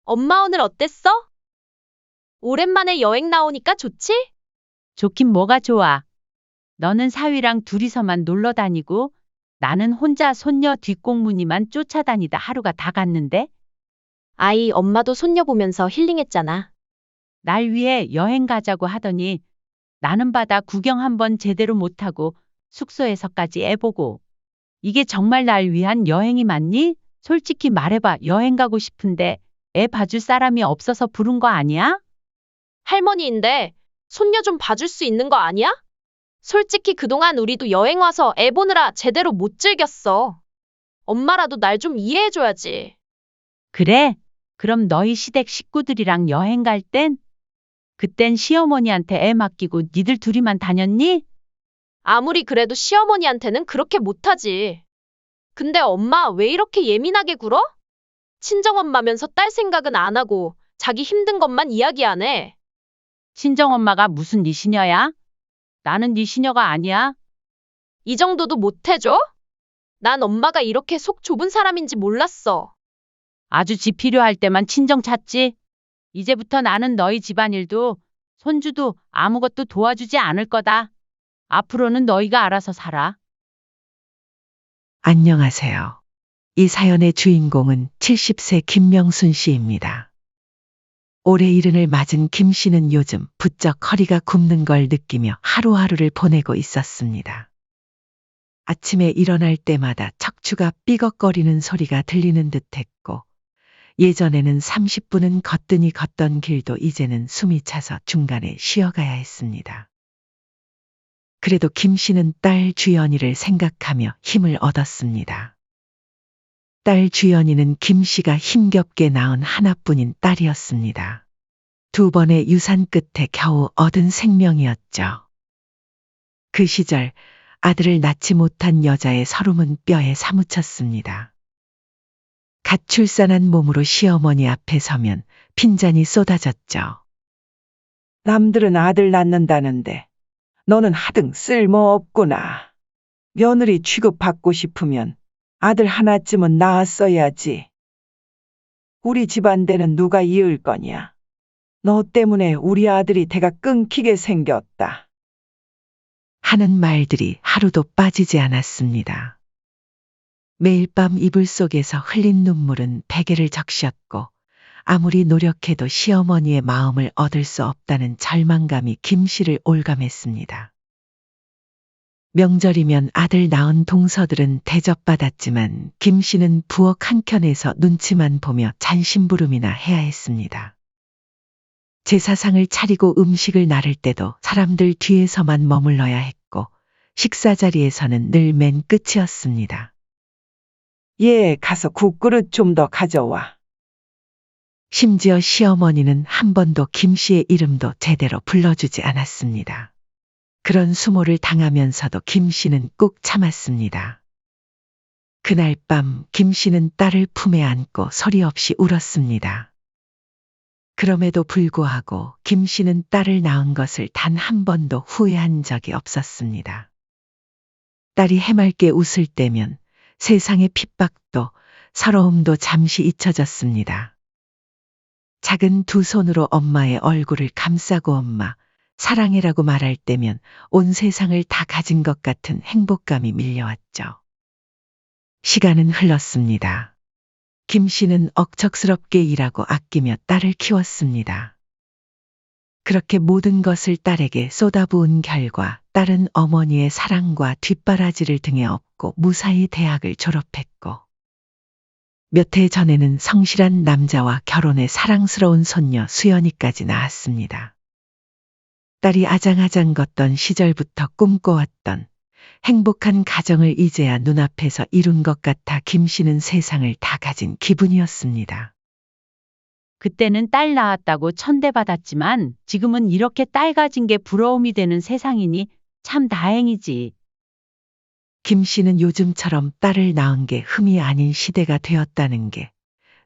엄마 오늘 어땠어? 오랜만에 여행 나오니까 좋지? 좋긴 뭐가 좋아. 너는 사위랑 둘이서만 놀러 다니고 나는 혼자 손녀 뒷공무니만 쫓아다니다 하루가 다 갔는데 아이, 엄마도 손녀 보면서 힐링했잖아. 날 위해 여행 가자고 하더니 나는 바다 구경 한번 제대로 못하고 숙소에서까지 애 보고 이게 정말 날 위한 여행이 맞니? 솔직히 말해봐. 여행 가고 싶은데 애 봐줄 사람이 없어서 부른 거 아니야? 할머니인데 손녀 좀 봐줄 수 있는 거 아니야? 솔직히 그동안 우리도 여행 와서 애 보느라 제대로 못 즐겼어. 엄마라도 날 좀 이해해줘야지. 그래? 그럼 너희 시댁 식구들이랑 여행 갈 그땐 시어머니한테 애 맡기고 니들 둘이만 다녔니? 아무리 그래도 시어머니한테는 그렇게 못하지. 근데 엄마 왜 이렇게 예민하게 굴어? 친정엄마면서 딸 생각은 안 하고 자기 힘든 것만 이야기 안 해. 친정엄마가 무슨 네 시녀야? 나는 네 시녀가 아니야. 이 정도도 못 해줘? 난 엄마가 이렇게 속 좁은 사람인지 몰랐어. 아주 지 필요할 때만 친정 찾지. 이제부터 나는 너희 집안일도 손주도 아무것도 도와주지 않을 거다. 앞으로는 너희가 알아서 살아. 안녕하세요. 이 사연의 주인공은 70세 김명순 씨입니다. 올해 70을 맞은 김 씨는 요즘 부쩍 허리가 굽는 걸 느끼며 하루하루를 보내고 있었습니다. 아침에 일어날 때마다 척추가 삐걱거리는 소리가 들리는 듯했고, 예전에는 30분은 거뜬히 걷던 길도 이제는 숨이 차서 중간에 쉬어가야 했습니다. 그래도 김 씨는 딸 주연이를 생각하며 힘을 얻었습니다. 딸 주연이는 김 씨가 힘겹게 낳은 하나뿐인 딸이었습니다. 2번의 유산 끝에 겨우 얻은 생명이었죠. 그 시절 아들을 낳지 못한 여자의 서름은 뼈에 사무쳤습니다. 갓 출산한 몸으로 시어머니 앞에 서면 핀잔이 쏟아졌죠. 남들은 아들 낳는다는데 너는 하등 쓸모없구나. 며느리 취급받고 싶으면 아들 하나쯤은 낳았어야지. 우리 집안대는 누가 이을 거냐. 너 때문에 우리 아들이 대가 끊기게 생겼다. 하는 말들이 하루도 빠지지 않았습니다. 매일 밤 이불 속에서 흘린 눈물은 베개를 적셨고 아무리 노력해도 시어머니의 마음을 얻을 수 없다는 절망감이 김 씨를 올감했습니다. 명절이면 아들 낳은 동서들은 대접받았지만 김 씨는 부엌 한켠에서 눈치만 보며 잔심부름이나 해야 했습니다. 제사상을 차리고 음식을 나를 때도 사람들 뒤에서만 머물러야 했고 식사 자리에서는 늘 맨 끝이었습니다. 얘 가서 국그릇 좀 더 가져와. 심지어 시어머니는 한 번도 김 씨의 이름도 제대로 불러주지 않았습니다. 그런 수모를 당하면서도 김 씨는 꾹 참았습니다. 그날 밤 김 씨는 딸을 품에 안고 소리 없이 울었습니다. 그럼에도 불구하고 김 씨는 딸을 낳은 것을 단 한 번도 후회한 적이 없었습니다. 딸이 해맑게 웃을 때면 세상의 핍박도 서러움도 잠시 잊혀졌습니다. 작은 2 손으로 엄마의 얼굴을 감싸고 엄마, 사랑해라고 말할 때면 온 세상을 다 가진 것 같은 행복감이 밀려왔죠. 시간은 흘렀습니다. 김 씨는 억척스럽게 일하고 아끼며 딸을 키웠습니다. 그렇게 모든 것을 딸에게 쏟아부은 결과 딸은 어머니의 사랑과 뒷바라지를 등에 업고 무사히 대학을 졸업했고 몇 해 전에는 성실한 남자와 결혼해 사랑스러운 손녀 수연이까지 낳았습니다. 딸이 아장아장 걷던 시절부터 꿈꿔왔던 행복한 가정을 이제야 눈앞에서 이룬 것 같아 김 씨는 세상을 다 가진 기분이었습니다. 그때는 딸 낳았다고 천대받았지만 지금은 이렇게 딸 가진 게 부러움이 되는 세상이니 참 다행이지. 김 씨는 요즘처럼 딸을 낳은 게 흠이 아닌 시대가 되었다는 게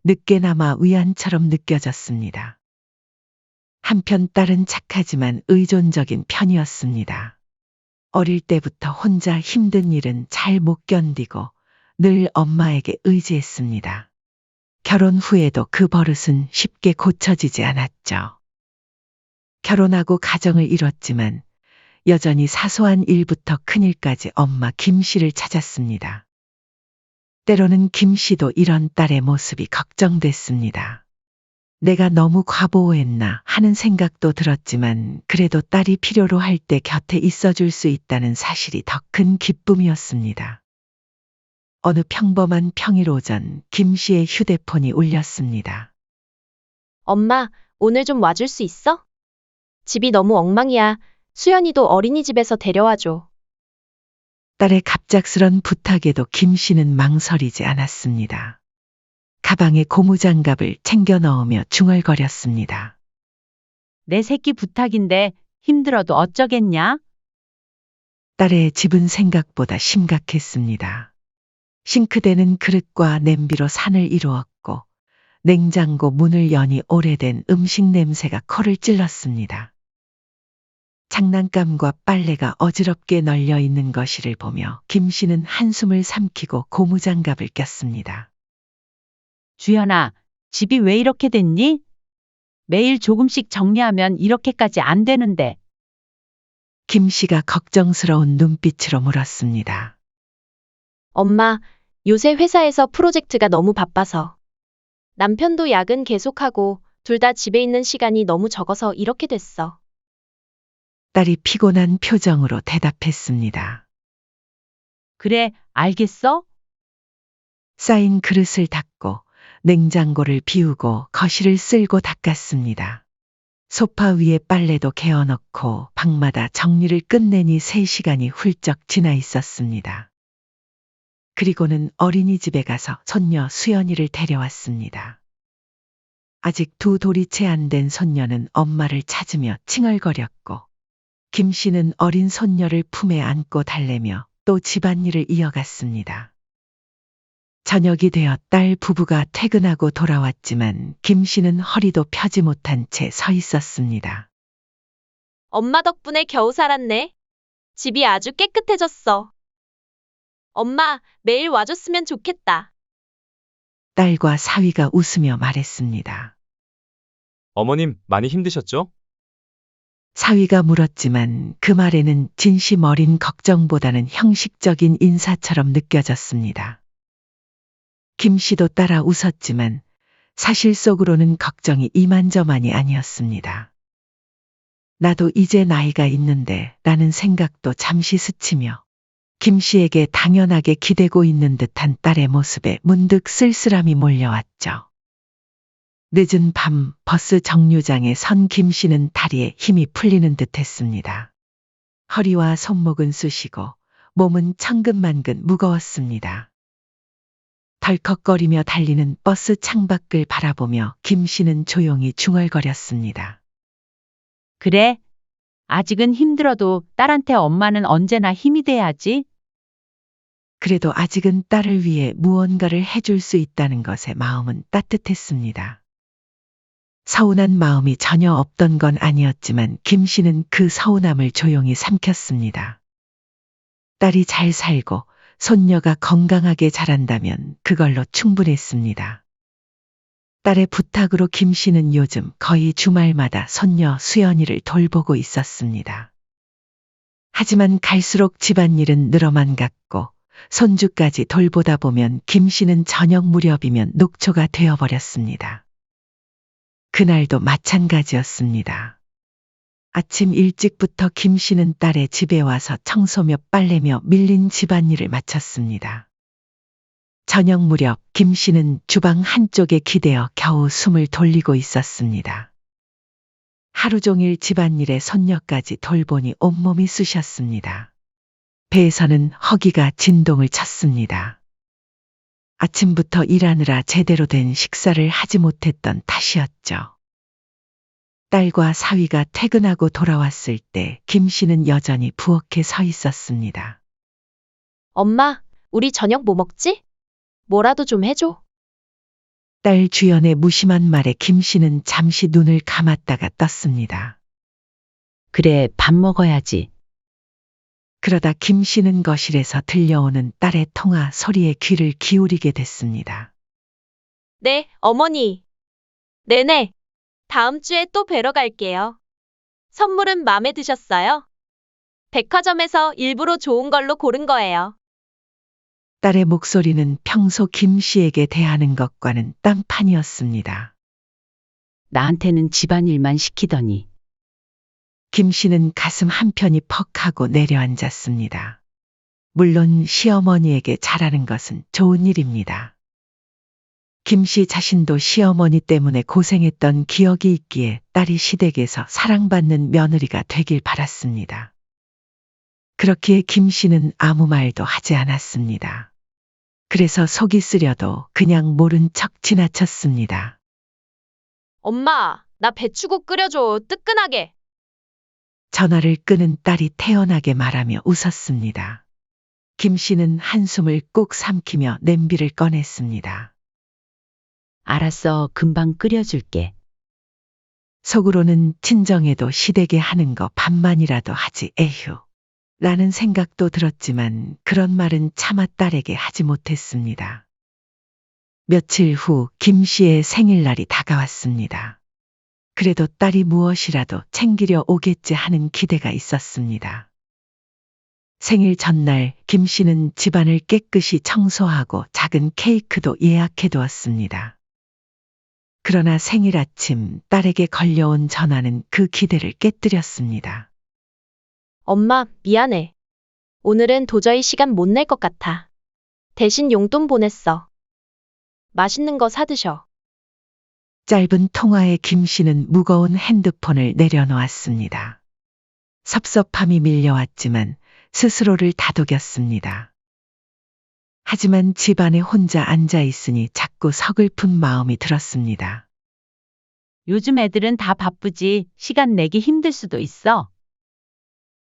늦게나마 위안처럼 느껴졌습니다. 한편 딸은 착하지만 의존적인 편이었습니다. 어릴 때부터 혼자 힘든 일은 잘 못 견디고 늘 엄마에게 의지했습니다. 결혼 후에도 그 버릇은 쉽게 고쳐지지 않았죠. 결혼하고 가정을 이뤘지만 여전히 사소한 일부터 큰일까지 엄마 김 씨를 찾았습니다. 때로는 김 씨도 이런 딸의 모습이 걱정됐습니다. 내가 너무 과보호했나 하는 생각도 들었지만 그래도 딸이 필요로 할 때 곁에 있어줄 수 있다는 사실이 더 큰 기쁨이었습니다. 어느 평범한 평일 오전 김 씨의 휴대폰이 울렸습니다. 엄마, 오늘 좀 와줄 수 있어? 집이 너무 엉망이야. 수연이도 어린이집에서 데려와줘. 딸의 갑작스런 부탁에도 김 씨는 망설이지 않았습니다. 가방에 고무장갑을 챙겨 넣으며 중얼거렸습니다. 내 새끼 부탁인데 힘들어도 어쩌겠냐? 딸의 집은 생각보다 심각했습니다. 싱크대는 그릇과 냄비로 산을 이루었고 냉장고 문을 여니 오래된 음식 냄새가 코를 찔렀습니다. 장난감과 빨래가 어지럽게 널려 있는 것이를 보며 김 씨는 한숨을 삼키고 고무장갑을 꼈습니다. 주연아, 집이 왜 이렇게 됐니? 매일 조금씩 정리하면 이렇게까지 안 되는데. 김 씨가 걱정스러운 눈빛으로 물었습니다. 엄마, 요새 회사에서 프로젝트가 너무 바빠서. 남편도 야근 계속하고 둘 다 집에 있는 시간이 너무 적어서 이렇게 됐어. 딸이 피곤한 표정으로 대답했습니다. 그래, 알겠어? 쌓인 그릇을 닦고 냉장고를 비우고 거실을 쓸고 닦았습니다. 소파 위에 빨래도 개어넣고 방마다 정리를 끝내니 3시간이 훌쩍 지나 있었습니다. 그리고는 어린이집에 가서 손녀 수연이를 데려왔습니다. 아직 2돌이 채 안 된 손녀는 엄마를 찾으며 칭얼거렸고 김 씨는 어린 손녀를 품에 안고 달래며 또 집안일을 이어갔습니다. 저녁이 되어 딸 부부가 퇴근하고 돌아왔지만 김 씨는 허리도 펴지 못한 채 서 있었습니다. 엄마 덕분에 겨우 살았네. 집이 아주 깨끗해졌어. 엄마, 매일 와줬으면 좋겠다. 딸과 사위가 웃으며 말했습니다. 어머님, 많이 힘드셨죠? 사위가 물었지만 그 말에는 진심 어린 걱정보다는 형식적인 인사처럼 느껴졌습니다. 김 씨도 따라 웃었지만 사실 속으로는 걱정이 이만저만이 아니었습니다. 나도 이제 나이가 있는데 라는 생각도 잠시 스치며 김 씨에게 당연하게 기대고 있는 듯한 딸의 모습에 문득 쓸쓸함이 몰려왔죠. 늦은 밤 버스 정류장에 선 김 씨는 다리에 힘이 풀리는 듯 했습니다. 허리와 손목은 쑤시고 몸은 천근만근 무거웠습니다. 덜컥거리며 달리는 버스 창밖을 바라보며 김 씨는 조용히 중얼거렸습니다. 그래, 아직은 힘들어도 딸한테 엄마는 언제나 힘이 돼야지. 그래도 아직은 딸을 위해 무언가를 해줄 수 있다는 것에 마음은 따뜻했습니다. 서운한 마음이 전혀 없던 건 아니었지만 김 씨는 그 서운함을 조용히 삼켰습니다. 딸이 잘 살고 손녀가 건강하게 자란다면 그걸로 충분했습니다. 딸의 부탁으로 김 씨는 요즘 거의 주말마다 손녀 수연이를 돌보고 있었습니다. 하지만 갈수록 집안일은 늘어만 갔고 손주까지 돌보다 보면 김 씨는 저녁 무렵이면 녹초가 되어버렸습니다. 그날도 마찬가지였습니다. 아침 일찍부터 김 씨는 딸의 집에 와서 청소며 빨래며 밀린 집안일을 마쳤습니다. 저녁 무렵 김 씨는 주방 한쪽에 기대어 겨우 숨을 돌리고 있었습니다. 하루 종일 집안일에 손녀까지 돌보니 온몸이 쑤셨습니다. 배에서는 허기가 진동을 쳤습니다. 아침부터 일하느라 제대로 된 식사를 하지 못했던 탓이었죠. 딸과 사위가 퇴근하고 돌아왔을 때 김 씨는 여전히 부엌에 서 있었습니다. 엄마, 우리 저녁 뭐 먹지? 뭐라도 좀 해줘. 딸 주연의 무심한 말에 김 씨는 잠시 눈을 감았다가 떴습니다. 그래, 밥 먹어야지. 그러다 김 씨는 거실에서 들려오는 딸의 통화 소리에 귀를 기울이게 됐습니다. 네, 어머니. 네네. 다음 주에 또 뵈러 갈게요. 선물은 마음에 드셨어요? 백화점에서 일부러 좋은 걸로 고른 거예요. 딸의 목소리는 평소 김 씨에게 대하는 것과는 딴판이었습니다. 나한테는 집안일만 시키더니 김 씨는 가슴 한편이 퍽하고 내려앉았습니다. 물론 시어머니에게 잘하는 것은 좋은 일입니다. 김 씨 자신도 시어머니 때문에 고생했던 기억이 있기에 딸이 시댁에서 사랑받는 며느리가 되길 바랐습니다. 그렇기에 김 씨는 아무 말도 하지 않았습니다. 그래서 속이 쓰려도 그냥 모른 척 지나쳤습니다. 엄마, 나 배추국 끓여줘, 뜨끈하게. 전화를 끄는 딸이 태연하게 말하며 웃었습니다. 김 씨는 한숨을 꾹 삼키며 냄비를 꺼냈습니다. 알았어, 금방 끓여줄게. 속으로는 친정에도 시댁에 하는 거 반만이라도 하지 에휴. 라는 생각도 들었지만 그런 말은 차마 딸에게 하지 못했습니다. 며칠 후 김 씨의 생일날이 다가왔습니다. 그래도 딸이 무엇이라도 챙기려 오겠지 하는 기대가 있었습니다. 생일 전날 김 씨는 집안을 깨끗이 청소하고 작은 케이크도 예약해 두었습니다. 그러나 생일 아침 딸에게 걸려온 전화는 그 기대를 깨뜨렸습니다. 엄마, 미안해. 오늘은 도저히 시간 못 낼 것 같아. 대신 용돈 보냈어. 맛있는 거 사드셔. 짧은 통화에 김 씨는 무거운 핸드폰을 내려놓았습니다. 섭섭함이 밀려왔지만 스스로를 다독였습니다. 하지만 집안에 혼자 앉아 있으니 자꾸 서글픈 마음이 들었습니다. 요즘 애들은 다 바쁘지 시간 내기 힘들 수도 있어.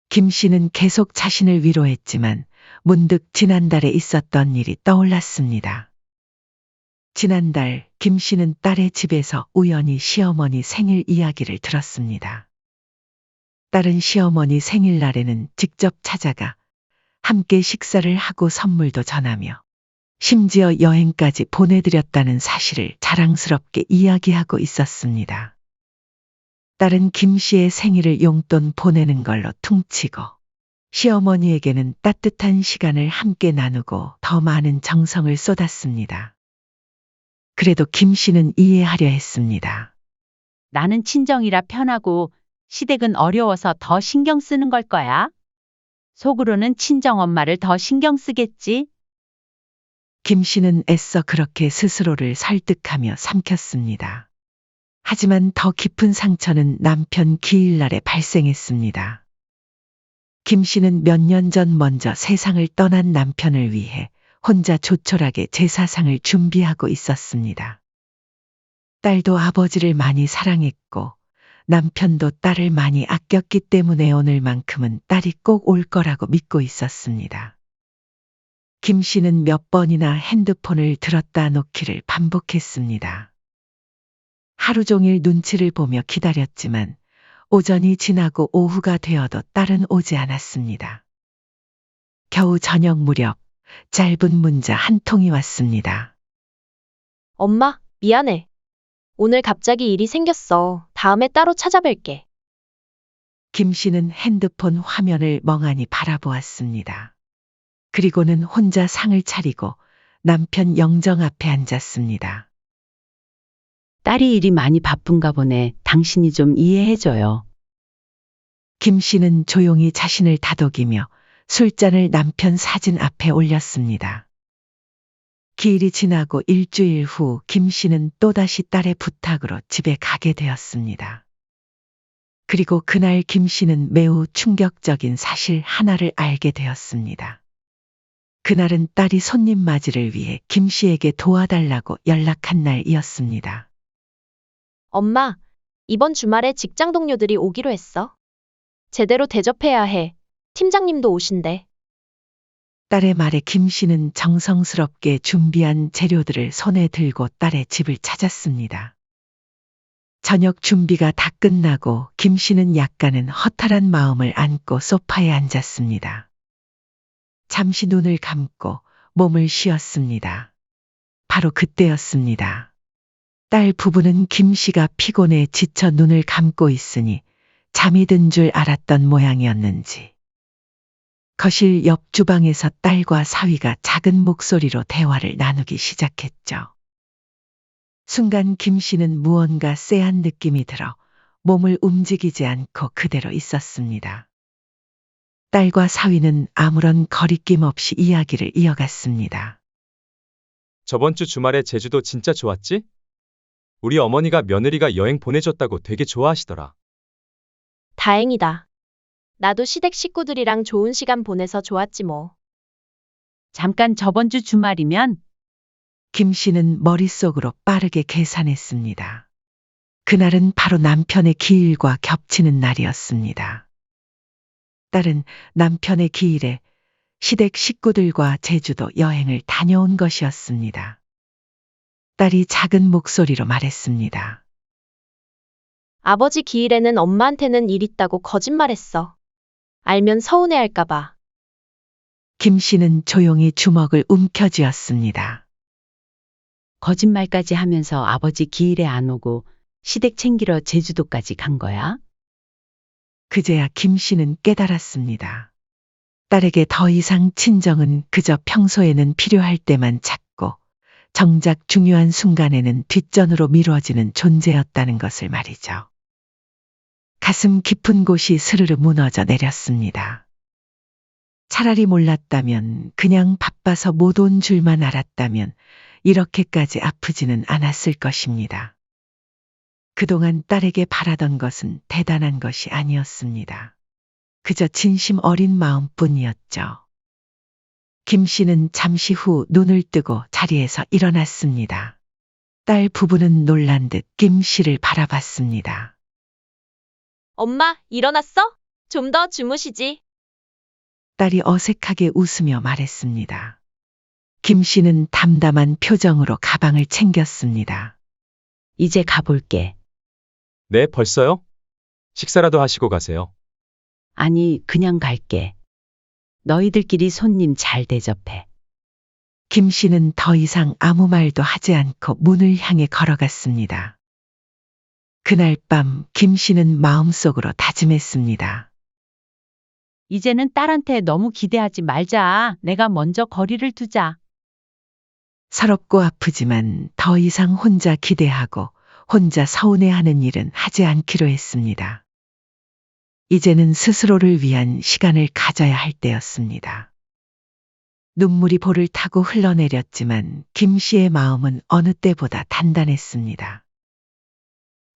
김 씨는 계속 자신을 위로했지만 문득 지난달에 있었던 일이 떠올랐습니다. 지난달 김 씨는 딸의 집에서 우연히 시어머니 생일 이야기를 들었습니다. 딸은 시어머니 생일날에는 직접 찾아가 함께 식사를 하고 선물도 전하며 심지어 여행까지 보내드렸다는 사실을 자랑스럽게 이야기하고 있었습니다. 딸은 김 씨의 생일을 용돈 보내는 걸로 퉁치고 시어머니에게는 따뜻한 시간을 함께 나누고 더 많은 정성을 쏟았습니다. 그래도 김 씨는 이해하려 했습니다. 나는 친정이라 편하고 시댁은 어려워서 더 신경 쓰는 걸 거야. 속으로는 친정 엄마를 더 신경 쓰겠지. 김 씨는 애써 그렇게 스스로를 설득하며 삼켰습니다. 하지만 더 깊은 상처는 남편 기일날에 발생했습니다. 김 씨는 몇 년 전 먼저 세상을 떠난 남편을 위해 혼자 조촐하게 제사상을 준비하고 있었습니다. 딸도 아버지를 많이 사랑했고 남편도 딸을 많이 아꼈기 때문에 오늘만큼은 딸이 꼭 올 거라고 믿고 있었습니다. 김 씨는 몇 번이나 핸드폰을 들었다 놓기를 반복했습니다. 하루 종일 눈치를 보며 기다렸지만 오전이 지나고 오후가 되어도 딸은 오지 않았습니다. 겨우 저녁 무렵 짧은 문자 한 통이 왔습니다. 엄마, 미안해. 오늘 갑자기 일이 생겼어. 다음에 따로 찾아뵐게. 김 씨는 핸드폰 화면을 멍하니 바라보았습니다. 그리고는 혼자 상을 차리고 남편 영정 앞에 앉았습니다. 딸이 일이 많이 바쁜가 보네. 당신이 좀 이해해줘요. 김 씨는 조용히 자신을 다독이며 술잔을 남편 사진 앞에 올렸습니다. 기일이 지나고 일주일 후 김 씨는 또다시 딸의 부탁으로 집에 가게 되었습니다. 그리고 그날 김 씨는 매우 충격적인 사실 하나를 알게 되었습니다. 그날은 딸이 손님 맞이를 위해 김 씨에게 도와달라고 연락한 날이었습니다. 엄마, 이번 주말에 직장 동료들이 오기로 했어. 제대로 대접해야 해. 팀장님도 오신대. 딸의 말에 김 씨는 정성스럽게 준비한 재료들을 손에 들고 딸의 집을 찾았습니다. 저녁 준비가 다 끝나고 김 씨는 약간은 허탈한 마음을 안고 소파에 앉았습니다. 잠시 눈을 감고 몸을 쉬었습니다. 바로 그때였습니다. 딸 부부는 김 씨가 피곤해 지쳐 눈을 감고 있으니 잠이 든 줄 알았던 모양이었는지 거실 옆 주방에서 딸과 사위가 작은 목소리로 대화를 나누기 시작했죠. 순간 김 씨는 무언가 쎄한 느낌이 들어 몸을 움직이지 않고 그대로 있었습니다. 딸과 사위는 아무런 거리낌 없이 이야기를 이어갔습니다. 저번 주 주말에 제주도 진짜 좋았지? 우리 어머니가 며느리가 여행 보내줬다고 되게 좋아하시더라. 다행이다. 나도 시댁 식구들이랑 좋은 시간 보내서 좋았지 뭐. 잠깐 저번 주 주말이면 김 씨는 머릿속으로 빠르게 계산했습니다. 그날은 바로 남편의 기일과 겹치는 날이었습니다. 딸은 남편의 기일에 시댁 식구들과 제주도 여행을 다녀온 것이었습니다. 딸이 작은 목소리로 말했습니다. 아버지 기일에는 엄마한테는 일 있다고 거짓말했어. 알면 서운해할까봐. 김 씨는 조용히 주먹을 움켜쥐었습니다. 거짓말까지 하면서 아버지 기일에 안 오고 시댁 챙기러 제주도까지 간 거야? 그제야 김 씨는 깨달았습니다. 딸에게 더 이상 친정은 그저 평소에는 필요할 때만 찾고 정작 중요한 순간에는 뒷전으로 미뤄지는 존재였다는 것을 말이죠. 가슴 깊은 곳이 스르르 무너져 내렸습니다. 차라리 몰랐다면, 그냥 바빠서 못 온 줄만 알았다면 이렇게까지 아프지는 않았을 것입니다. 그동안 딸에게 바라던 것은 대단한 것이 아니었습니다. 그저 진심 어린 마음뿐이었죠. 김 씨는 잠시 후 눈을 뜨고 자리에서 일어났습니다. 딸 부부는 놀란 듯 김 씨를 바라봤습니다. 엄마, 일어났어? 좀 더 주무시지. 딸이 어색하게 웃으며 말했습니다. 김 씨는 담담한 표정으로 가방을 챙겼습니다. 이제 가볼게. 네, 벌써요? 식사라도 하시고 가세요. 아니, 그냥 갈게. 너희들끼리 손님 잘 대접해. 김 씨는 더 이상 아무 말도 하지 않고 문을 향해 걸어갔습니다. 그날 밤 김 씨는 마음속으로 다짐했습니다. 이제는 딸한테 너무 기대하지 말자. 내가 먼저 거리를 두자. 서럽고 아프지만 더 이상 혼자 기대하고 혼자 서운해하는 일은 하지 않기로 했습니다. 이제는 스스로를 위한 시간을 가져야 할 때였습니다. 눈물이 볼을 타고 흘러내렸지만 김 씨의 마음은 어느 때보다 단단했습니다.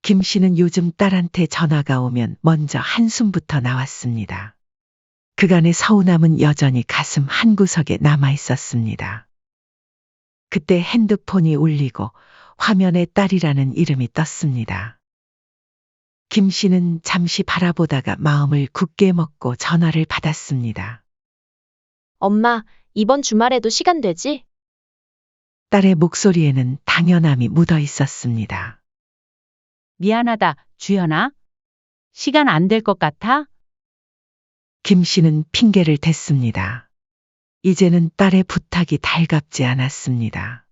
김 씨는 요즘 딸한테 전화가 오면 먼저 한숨부터 나왔습니다. 그간의 서운함은 여전히 가슴 한구석에 남아 있었습니다. 그때 핸드폰이 울리고 화면에 딸이라는 이름이 떴습니다. 김 씨는 잠시 바라보다가 마음을 굳게 먹고 전화를 받았습니다. 엄마, 이번 주말에도 시간 되지? 딸의 목소리에는 당연함이 묻어 있었습니다. 미안하다, 주연아. 시간 안 될 것 같아? 김 씨는 핑계를 댔습니다. 이제는 딸의 부탁이 달갑지 않았습니다.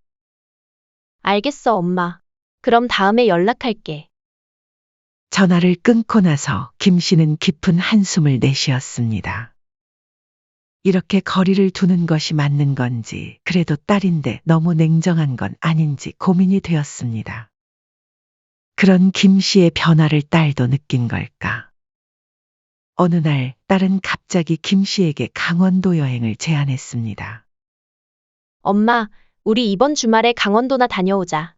알겠어, 엄마. 그럼 다음에 연락할게. 전화를 끊고 나서 김 씨는 깊은 한숨을 내쉬었습니다. 이렇게 거리를 두는 것이 맞는 건지, 그래도 딸인데 너무 냉정한 건 아닌지 고민이 되었습니다. 그런 김 씨의 변화를 딸도 느낀 걸까? 어느 날 딸은 갑자기 김 씨에게 강원도 여행을 제안했습니다. 엄마, 우리 이번 주말에 강원도나 다녀오자.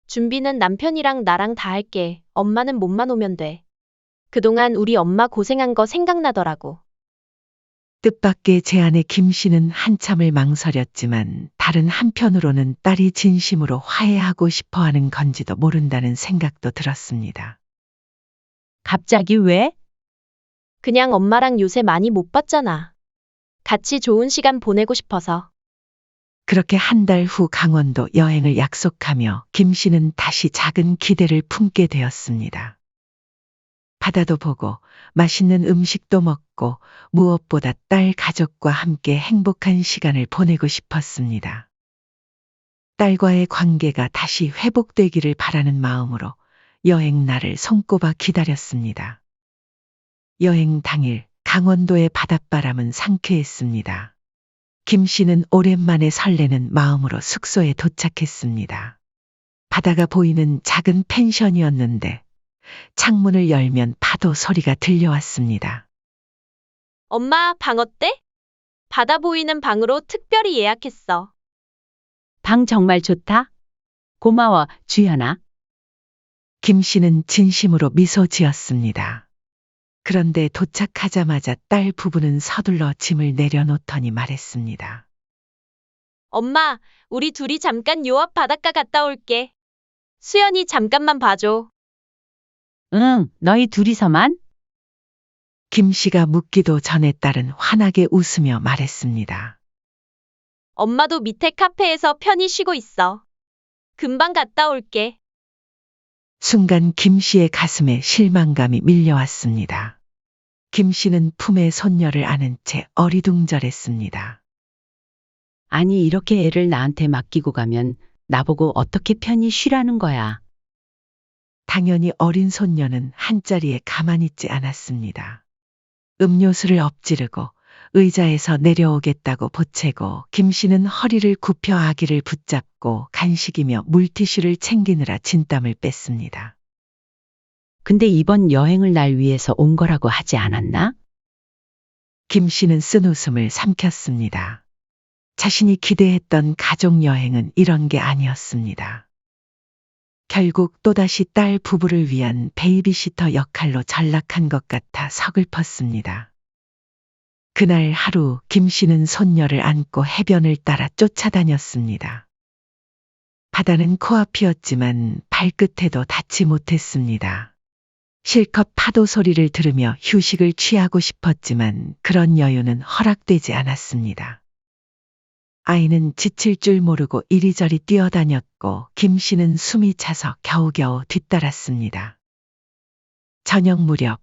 준비는 남편이랑 나랑 다 할게. 엄마는 몸만 오면 돼. 그동안 우리 엄마 고생한 거 생각나더라고. 뜻밖의 제안에 김 씨는 한참을 망설였지만 다른 한편으로는 딸이 진심으로 화해하고 싶어 하는 건지도 모른다는 생각도 들었습니다. 갑자기 왜? 그냥 엄마랑 요새 많이 못 봤잖아. 같이 좋은 시간 보내고 싶어서. 그렇게 한 달 후 강원도 여행을 약속하며 김 씨는 다시 작은 기대를 품게 되었습니다. 바다도 보고 맛있는 음식도 먹고 무엇보다 딸 가족과 함께 행복한 시간을 보내고 싶었습니다. 딸과의 관계가 다시 회복되기를 바라는 마음으로 여행 날을 손꼽아 기다렸습니다. 여행 당일 강원도의 바닷바람은 상쾌했습니다. 김 씨는 오랜만에 설레는 마음으로 숙소에 도착했습니다. 바다가 보이는 작은 펜션이었는데 창문을 열면 파도 소리가 들려왔습니다. 엄마, 방 어때? 바다 보이는 방으로 특별히 예약했어. 방 정말 좋다. 고마워, 주연아. 김 씨는 진심으로 미소 지었습니다. 그런데 도착하자마자 딸 부부는 서둘러 짐을 내려놓더니 말했습니다. 엄마, 우리 둘이 잠깐 요 앞 바닷가 갔다 올게. 수연이 잠깐만 봐줘. 응, 너희 둘이서만? 김 씨가 묻기도 전에 딸은 환하게 웃으며 말했습니다. 엄마도 밑에 카페에서 편히 쉬고 있어. 금방 갔다 올게. 순간 김 씨의 가슴에 실망감이 밀려왔습니다. 김 씨는 품에 손녀를 안은 채 어리둥절했습니다. 아니, 이렇게 애를 나한테 맡기고 가면 나보고 어떻게 편히 쉬라는 거야. 당연히 어린 손녀는 한자리에 가만히 있지 않았습니다. 음료수를 엎지르고 의자에서 내려오겠다고 보채고 김 씨는 허리를 굽혀 아기를 붙잡고 간식이며 물티슈를 챙기느라 진땀을 뺐습니다. 근데 이번 여행을 날 위해서 온 거라고 하지 않았나? 김 씨는 쓴웃음을 삼켰습니다. 자신이 기대했던 가족 여행은 이런 게 아니었습니다. 결국 또다시 딸 부부를 위한 베이비시터 역할로 전락한 것 같아 서글펐습니다. 그날 하루 김 씨는 손녀를 안고 해변을 따라 쫓아다녔습니다. 바다는 코앞이었지만 발끝에도 닿지 못했습니다. 실컷 파도 소리를 들으며 휴식을 취하고 싶었지만 그런 여유는 허락되지 않았습니다. 아이는 지칠 줄 모르고 이리저리 뛰어다녔고 김 씨는 숨이 차서 겨우겨우 뒤따랐습니다. 저녁 무렵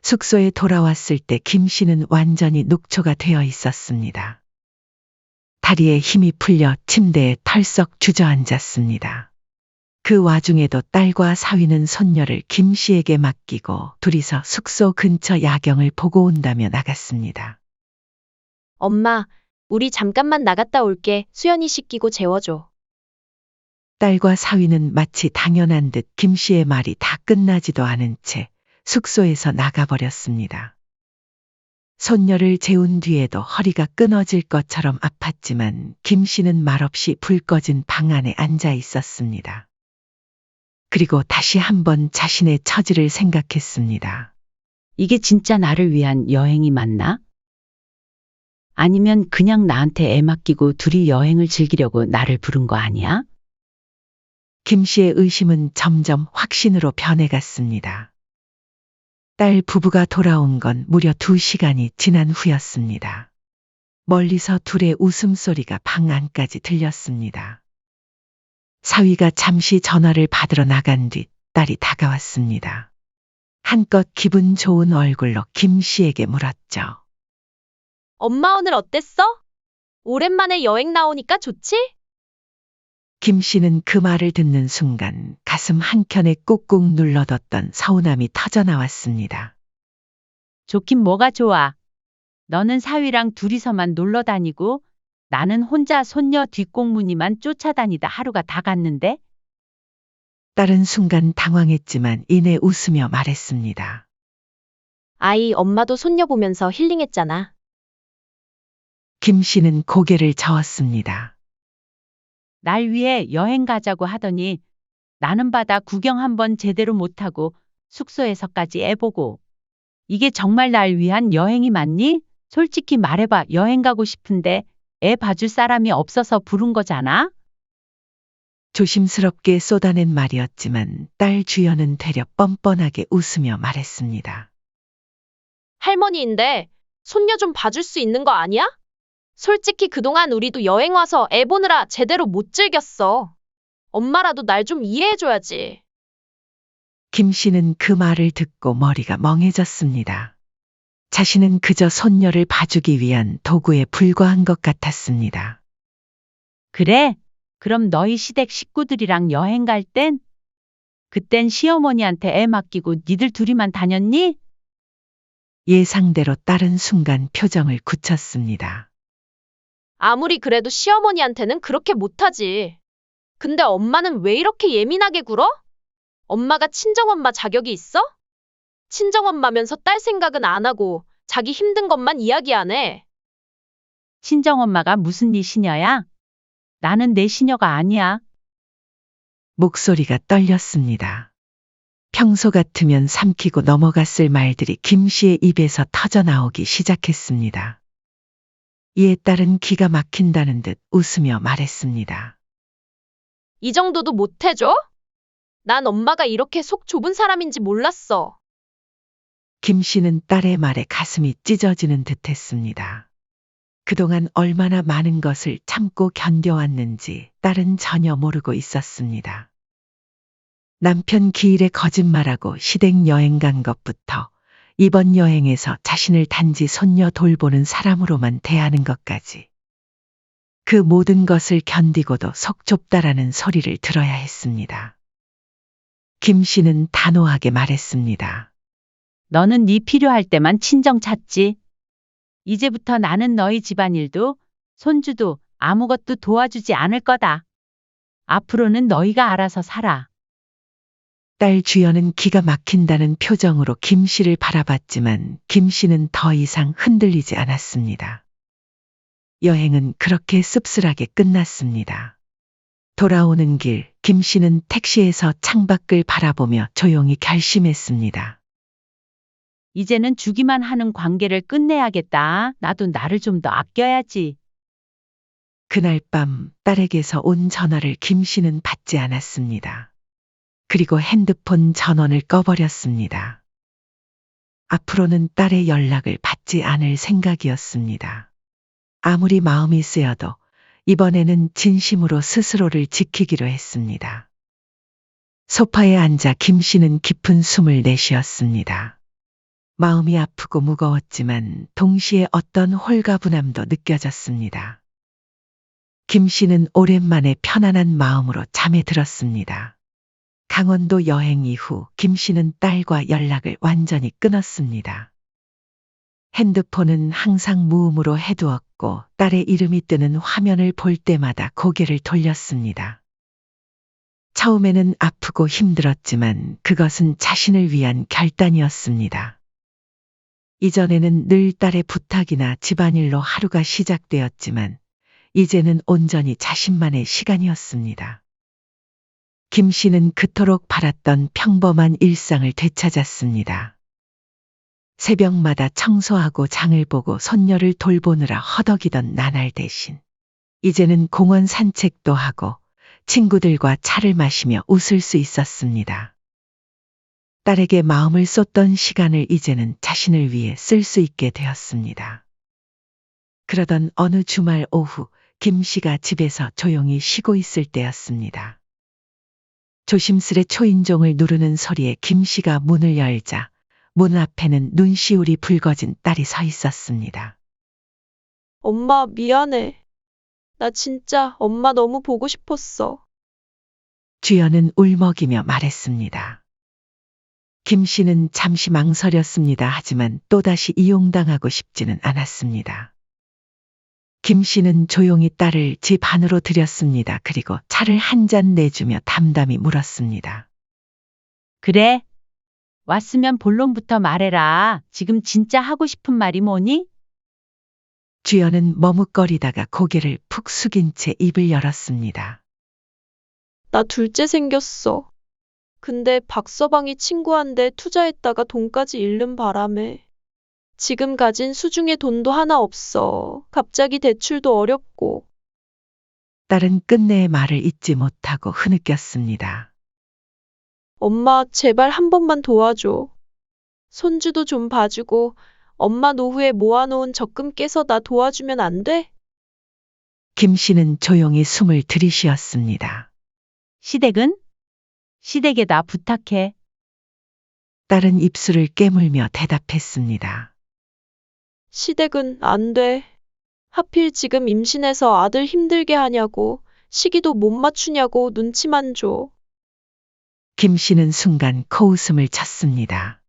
숙소에 돌아왔을 때 김 씨는 완전히 녹초가 되어 있었습니다. 다리에 힘이 풀려 침대에 털썩 주저앉았습니다. 그 와중에도 딸과 사위는 손녀를 김 씨에게 맡기고 둘이서 숙소 근처 야경을 보고 온다며 나갔습니다. 엄마, 우리 잠깐만 나갔다 올게. 수연이 씻기고 재워줘. 딸과 사위는 마치 당연한 듯 김 씨의 말이 다 끝나지도 않은 채 숙소에서 나가버렸습니다. 손녀를 재운 뒤에도 허리가 끊어질 것처럼 아팠지만 김 씨는 말없이 불 꺼진 방 안에 앉아 있었습니다. 그리고 다시 한번 자신의 처지를 생각했습니다. 이게 진짜 나를 위한 여행이 맞나? 아니면 그냥 나한테 애 맡기고 둘이 여행을 즐기려고 나를 부른 거 아니야? 김 씨의 의심은 점점 확신으로 변해갔습니다. 딸 부부가 돌아온 건 무려 2시간이 지난 후였습니다. 멀리서 둘의 웃음소리가 방 안까지 들렸습니다. 사위가 잠시 전화를 받으러 나간 뒤 딸이 다가왔습니다. 한껏 기분 좋은 얼굴로 김 씨에게 물었죠. 엄마 오늘 어땠어? 오랜만에 여행 나오니까 좋지? 김 씨는 그 말을 듣는 순간 가슴 한켠에 꾹꾹 눌러뒀던 서운함이 터져나왔습니다. 좋긴 뭐가 좋아. 너는 사위랑 둘이서만 놀러 다니고 나는 혼자 손녀 뒷공무니만 쫓아다니다 하루가 다 갔는데? 딸은 순간 당황했지만 이내 웃으며 말했습니다. 아이, 엄마도 손녀 보면서 힐링했잖아. 김 씨는 고개를 저었습니다. 날 위해 여행 가자고 하더니 나는 바다 구경 한번 제대로 못하고 숙소에서까지 애 보고. 이게 정말 날 위한 여행이 맞니? 솔직히 말해봐. 여행 가고 싶은데 애 봐줄 사람이 없어서 부른 거잖아? 조심스럽게 쏟아낸 말이었지만 딸 주연은 되려 뻔뻔하게 웃으며 말했습니다. 할머니인데 손녀 좀 봐줄 수 있는 거 아니야? 솔직히 그동안 우리도 여행 와서 애 보느라 제대로 못 즐겼어. 엄마라도 날 좀 이해해줘야지. 김 씨는 그 말을 듣고 머리가 멍해졌습니다. 자신은 그저 손녀를 봐주기 위한 도구에 불과한 것 같았습니다. 그래? 그럼 너희 시댁 식구들이랑 여행 갈 땐? 그땐 시어머니한테 애 맡기고 니들 둘이만 다녔니? 예상대로 딸은 순간 표정을 굳혔습니다. 아무리 그래도 시어머니한테는 그렇게 못하지. 근데 엄마는 왜 이렇게 예민하게 굴어? 엄마가 친정엄마 자격이 있어? 친정엄마면서 딸 생각은 안 하고 자기 힘든 것만 이야기하네. 친정엄마가 무슨 네 시녀야? 나는 내 시녀가 아니야. 목소리가 떨렸습니다. 평소 같으면 삼키고 넘어갔을 말들이 김 씨의 입에서 터져 나오기 시작했습니다. 이에 딸은 기가 막힌다는 듯 웃으며 말했습니다. 이 정도도 못 해줘? 난 엄마가 이렇게 속 좁은 사람인지 몰랐어. 김 씨는 딸의 말에 가슴이 찢어지는 듯 했습니다. 그동안 얼마나 많은 것을 참고 견뎌왔는지 딸은 전혀 모르고 있었습니다. 남편 기일에 거짓말하고 시댁 여행 간 것부터 이번 여행에서 자신을 단지 손녀 돌보는 사람으로만 대하는 것까지. 그 모든 것을 견디고도 속 좁다라는 소리를 들어야 했습니다. 김 씨는 단호하게 말했습니다. 너는 네 필요할 때만 친정 찾지. 이제부터 나는 너희 집안일도 손주도 아무것도 도와주지 않을 거다. 앞으로는 너희가 알아서 살아. 딸 주연은 기가 막힌다는 표정으로 김 씨를 바라봤지만 김 씨는 더 이상 흔들리지 않았습니다. 여행은 그렇게 씁쓸하게 끝났습니다. 돌아오는 길, 김 씨는 택시에서 창밖을 바라보며 조용히 결심했습니다. 이제는 주기만 하는 관계를 끝내야겠다. 나도 나를 좀 더 아껴야지. 그날 밤 딸에게서 온 전화를 김 씨는 받지 않았습니다. 그리고 핸드폰 전원을 꺼버렸습니다. 앞으로는 딸의 연락을 받지 않을 생각이었습니다. 아무리 마음이 쓰여도 이번에는 진심으로 스스로를 지키기로 했습니다. 소파에 앉아 김 씨는 깊은 숨을 내쉬었습니다. 마음이 아프고 무거웠지만 동시에 어떤 홀가분함도 느껴졌습니다. 김 씨는 오랜만에 편안한 마음으로 잠에 들었습니다. 강원도 여행 이후 김 씨는 딸과 연락을 완전히 끊었습니다. 핸드폰은 항상 무음으로 해두었고 딸의 이름이 뜨는 화면을 볼 때마다 고개를 돌렸습니다. 처음에는 아프고 힘들었지만 그것은 자신을 위한 결단이었습니다. 이전에는 늘 딸의 부탁이나 집안일로 하루가 시작되었지만 이제는 온전히 자신만의 시간이었습니다. 김 씨는 그토록 바랐던 평범한 일상을 되찾았습니다. 새벽마다 청소하고 장을 보고 손녀를 돌보느라 허덕이던 나날 대신 이제는 공원 산책도 하고 친구들과 차를 마시며 웃을 수 있었습니다. 딸에게 마음을 쏟던 시간을 이제는 자신을 위해 쓸 수 있게 되었습니다. 그러던 어느 주말 오후 김 씨가 집에서 조용히 쉬고 있을 때였습니다. 조심스레 초인종을 누르는 소리에 김 씨가 문을 열자 문 앞에는 눈시울이 붉어진 딸이 서 있었습니다. 엄마, 미안해. 나 진짜 엄마 너무 보고 싶었어. 주연은 울먹이며 말했습니다. 김 씨는 잠시 망설였습니다. 하지만 또다시 이용당하고 싶지는 않았습니다. 김 씨는 조용히 딸을 집 안으로 들였습니다. 그리고 차를 한 잔 내주며 담담히 물었습니다. 그래. 왔으면 본론부터 말해라. 지금 진짜 하고 싶은 말이 뭐니? 주연은 머뭇거리다가 고개를 푹 숙인 채 입을 열었습니다. 나 둘째 생겼어. 근데 박서방이 친구한테 투자했다가 돈까지 잃는 바람에 지금 가진 수중에 돈도 하나 없어. 갑자기 대출도 어렵고. 딸은 끝내 말을 잇지 못하고 흐느꼈습니다. 엄마, 제발 한 번만 도와줘. 손주도 좀 봐주고 엄마 노후에 모아놓은 적금 깨서 나 도와주면 안 돼? 김 씨는 조용히 숨을 들이쉬었습니다. 시댁은? 시댁에 나 부탁해. 딸은 입술을 깨물며 대답했습니다. 시댁은 안 돼. 하필 지금 임신해서 아들 힘들게 하냐고. 시기도 못 맞추냐고 눈치만 줘. 김 씨는 순간 코웃음을 쳤습니다.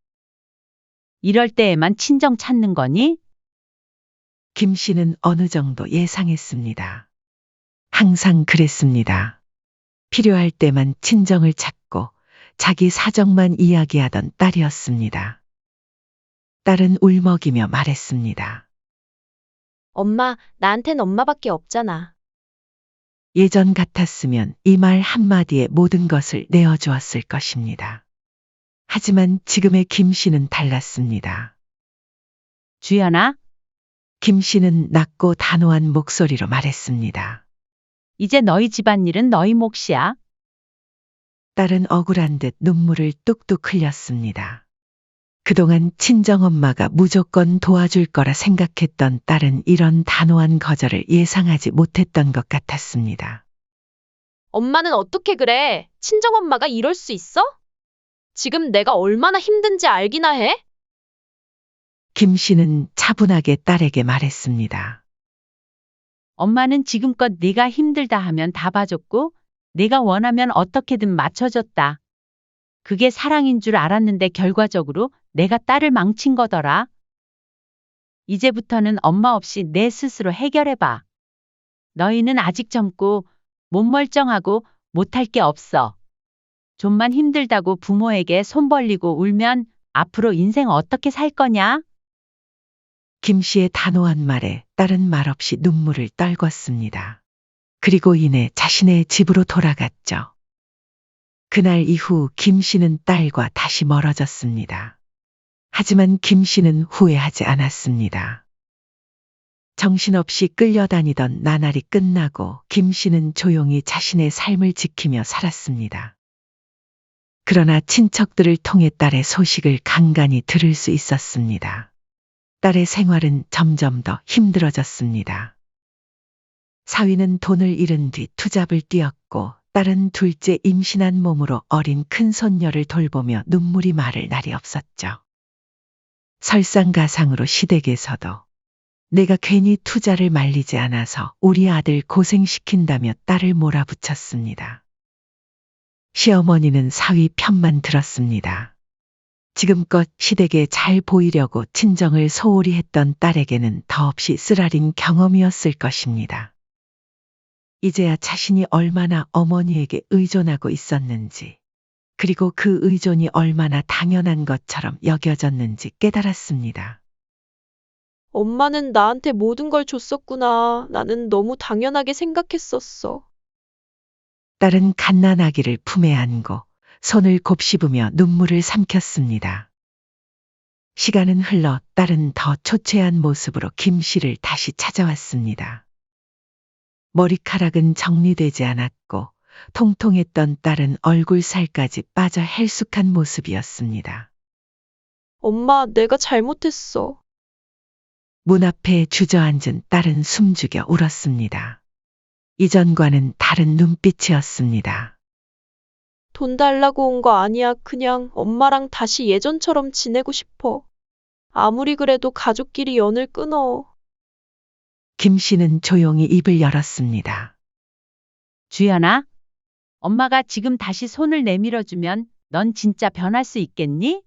이럴 때에만 친정 찾는 거니? 김 씨는 어느 정도 예상했습니다. 항상 그랬습니다. 필요할 때만 친정을 찾고 자기 사정만 이야기하던 딸이었습니다. 딸은 울먹이며 말했습니다. 엄마, 나한텐 엄마밖에 없잖아. 예전 같았으면 이 말 한마디에 모든 것을 내어주었을 것입니다. 하지만 지금의 김 씨는 달랐습니다. 주연아, 김 씨는 낮고 단호한 목소리로 말했습니다. 이제 너희 집안일은 너희 몫이야. 딸은 억울한 듯 눈물을 뚝뚝 흘렸습니다. 그동안 친정엄마가 무조건 도와줄 거라 생각했던 딸은 이런 단호한 거절을 예상하지 못했던 것 같았습니다. 엄마는 어떻게 그래? 친정엄마가 이럴 수 있어? 지금 내가 얼마나 힘든지 알기나 해? 김 씨는 차분하게 딸에게 말했습니다. 엄마는 지금껏 네가 힘들다 하면 다 봐줬고 내가 원하면 어떻게든 맞춰줬다. 그게 사랑인 줄 알았는데 결과적으로 내가 딸을 망친 거더라. 이제부터는 엄마 없이 내 스스로 해결해봐. 너희는 아직 젊고 몸 멀쩡하고 못할 게 없어. 좀만 힘들다고 부모에게 손 벌리고 울면 앞으로 인생 어떻게 살 거냐? 김 씨의 단호한 말에 딸은 말없이 눈물을 떨궜습니다. 그리고 이내 자신의 집으로 돌아갔죠. 그날 이후 김 씨는 딸과 다시 멀어졌습니다. 하지만 김 씨는 후회하지 않았습니다. 정신없이 끌려다니던 나날이 끝나고 김 씨는 조용히 자신의 삶을 지키며 살았습니다. 그러나 친척들을 통해 딸의 소식을 간간히 들을 수 있었습니다. 딸의 생활은 점점 더 힘들어졌습니다. 사위는 돈을 잃은 뒤 투잡을 뛰었고 딸은 둘째 임신한 몸으로 어린 큰손녀를 돌보며 눈물이 마를 날이 없었죠. 설상가상으로 시댁에서도 내가 괜히 투자를 말리지 않아서 우리 아들 고생시킨다며 딸을 몰아붙였습니다. 시어머니는 사위 편만 들었습니다. 지금껏 시댁에 잘 보이려고 친정을 소홀히 했던 딸에게는 더없이 쓰라린 경험이었을 것입니다. 이제야 자신이 얼마나 어머니에게 의존하고 있었는지, 그리고 그 의존이 얼마나 당연한 것처럼 여겨졌는지 깨달았습니다. 엄마는 나한테 모든 걸 줬었구나. 나는 너무 당연하게 생각했었어. 딸은 갓난아기를 품에 안고 손을 곱씹으며 눈물을 삼켰습니다. 시간은 흘러 딸은 더 초췌한 모습으로 김 씨를 다시 찾아왔습니다. 머리카락은 정리되지 않았고 통통했던 딸은 얼굴 살까지 빠져 헬쑥한 모습이었습니다. 엄마, 내가 잘못했어. 문 앞에 주저앉은 딸은 숨죽여 울었습니다. 이전과는 다른 눈빛이었습니다. 돈 달라고 온 거 아니야. 그냥 엄마랑 다시 예전처럼 지내고 싶어. 아무리 그래도 가족끼리 연을 끊어. 김 씨는 조용히 입을 열었습니다. 주연아, 엄마가 지금 다시 손을 내밀어주면 넌 진짜 변할 수 있겠니?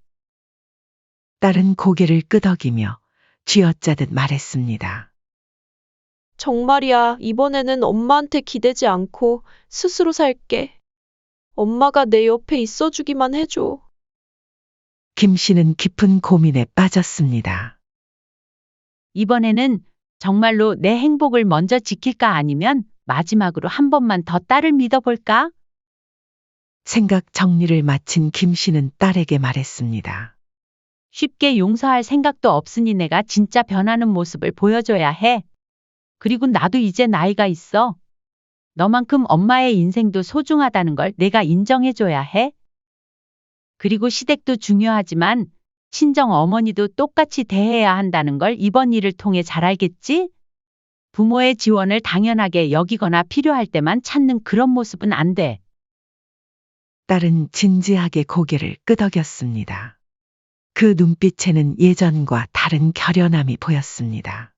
딸은 고개를 끄덕이며 쥐어짜듯 말했습니다. 정말이야. 이번에는 엄마한테 기대지 않고 스스로 살게. 엄마가 내 옆에 있어주기만 해줘. 김 씨는 깊은 고민에 빠졌습니다. 이번에는 정말로 내 행복을 먼저 지킬까 아니면 마지막으로 한 번만 더 딸을 믿어볼까? 생각 정리를 마친 김 씨는 딸에게 말했습니다. 쉽게 용서할 생각도 없으니 내가 진짜 변하는 모습을 보여줘야 해. 그리고 나도 이제 나이가 있어. 너만큼 엄마의 인생도 소중하다는 걸 내가 인정해줘야 해. 그리고 시댁도 중요하지만 친정 어머니도 똑같이 대해야 한다는 걸 이번 일을 통해 잘 알겠지? 부모의 지원을 당연하게 여기거나 필요할 때만 찾는 그런 모습은 안 돼. 딸은 진지하게 고개를 끄덕였습니다. 그 눈빛에는 예전과 다른 결연함이 보였습니다.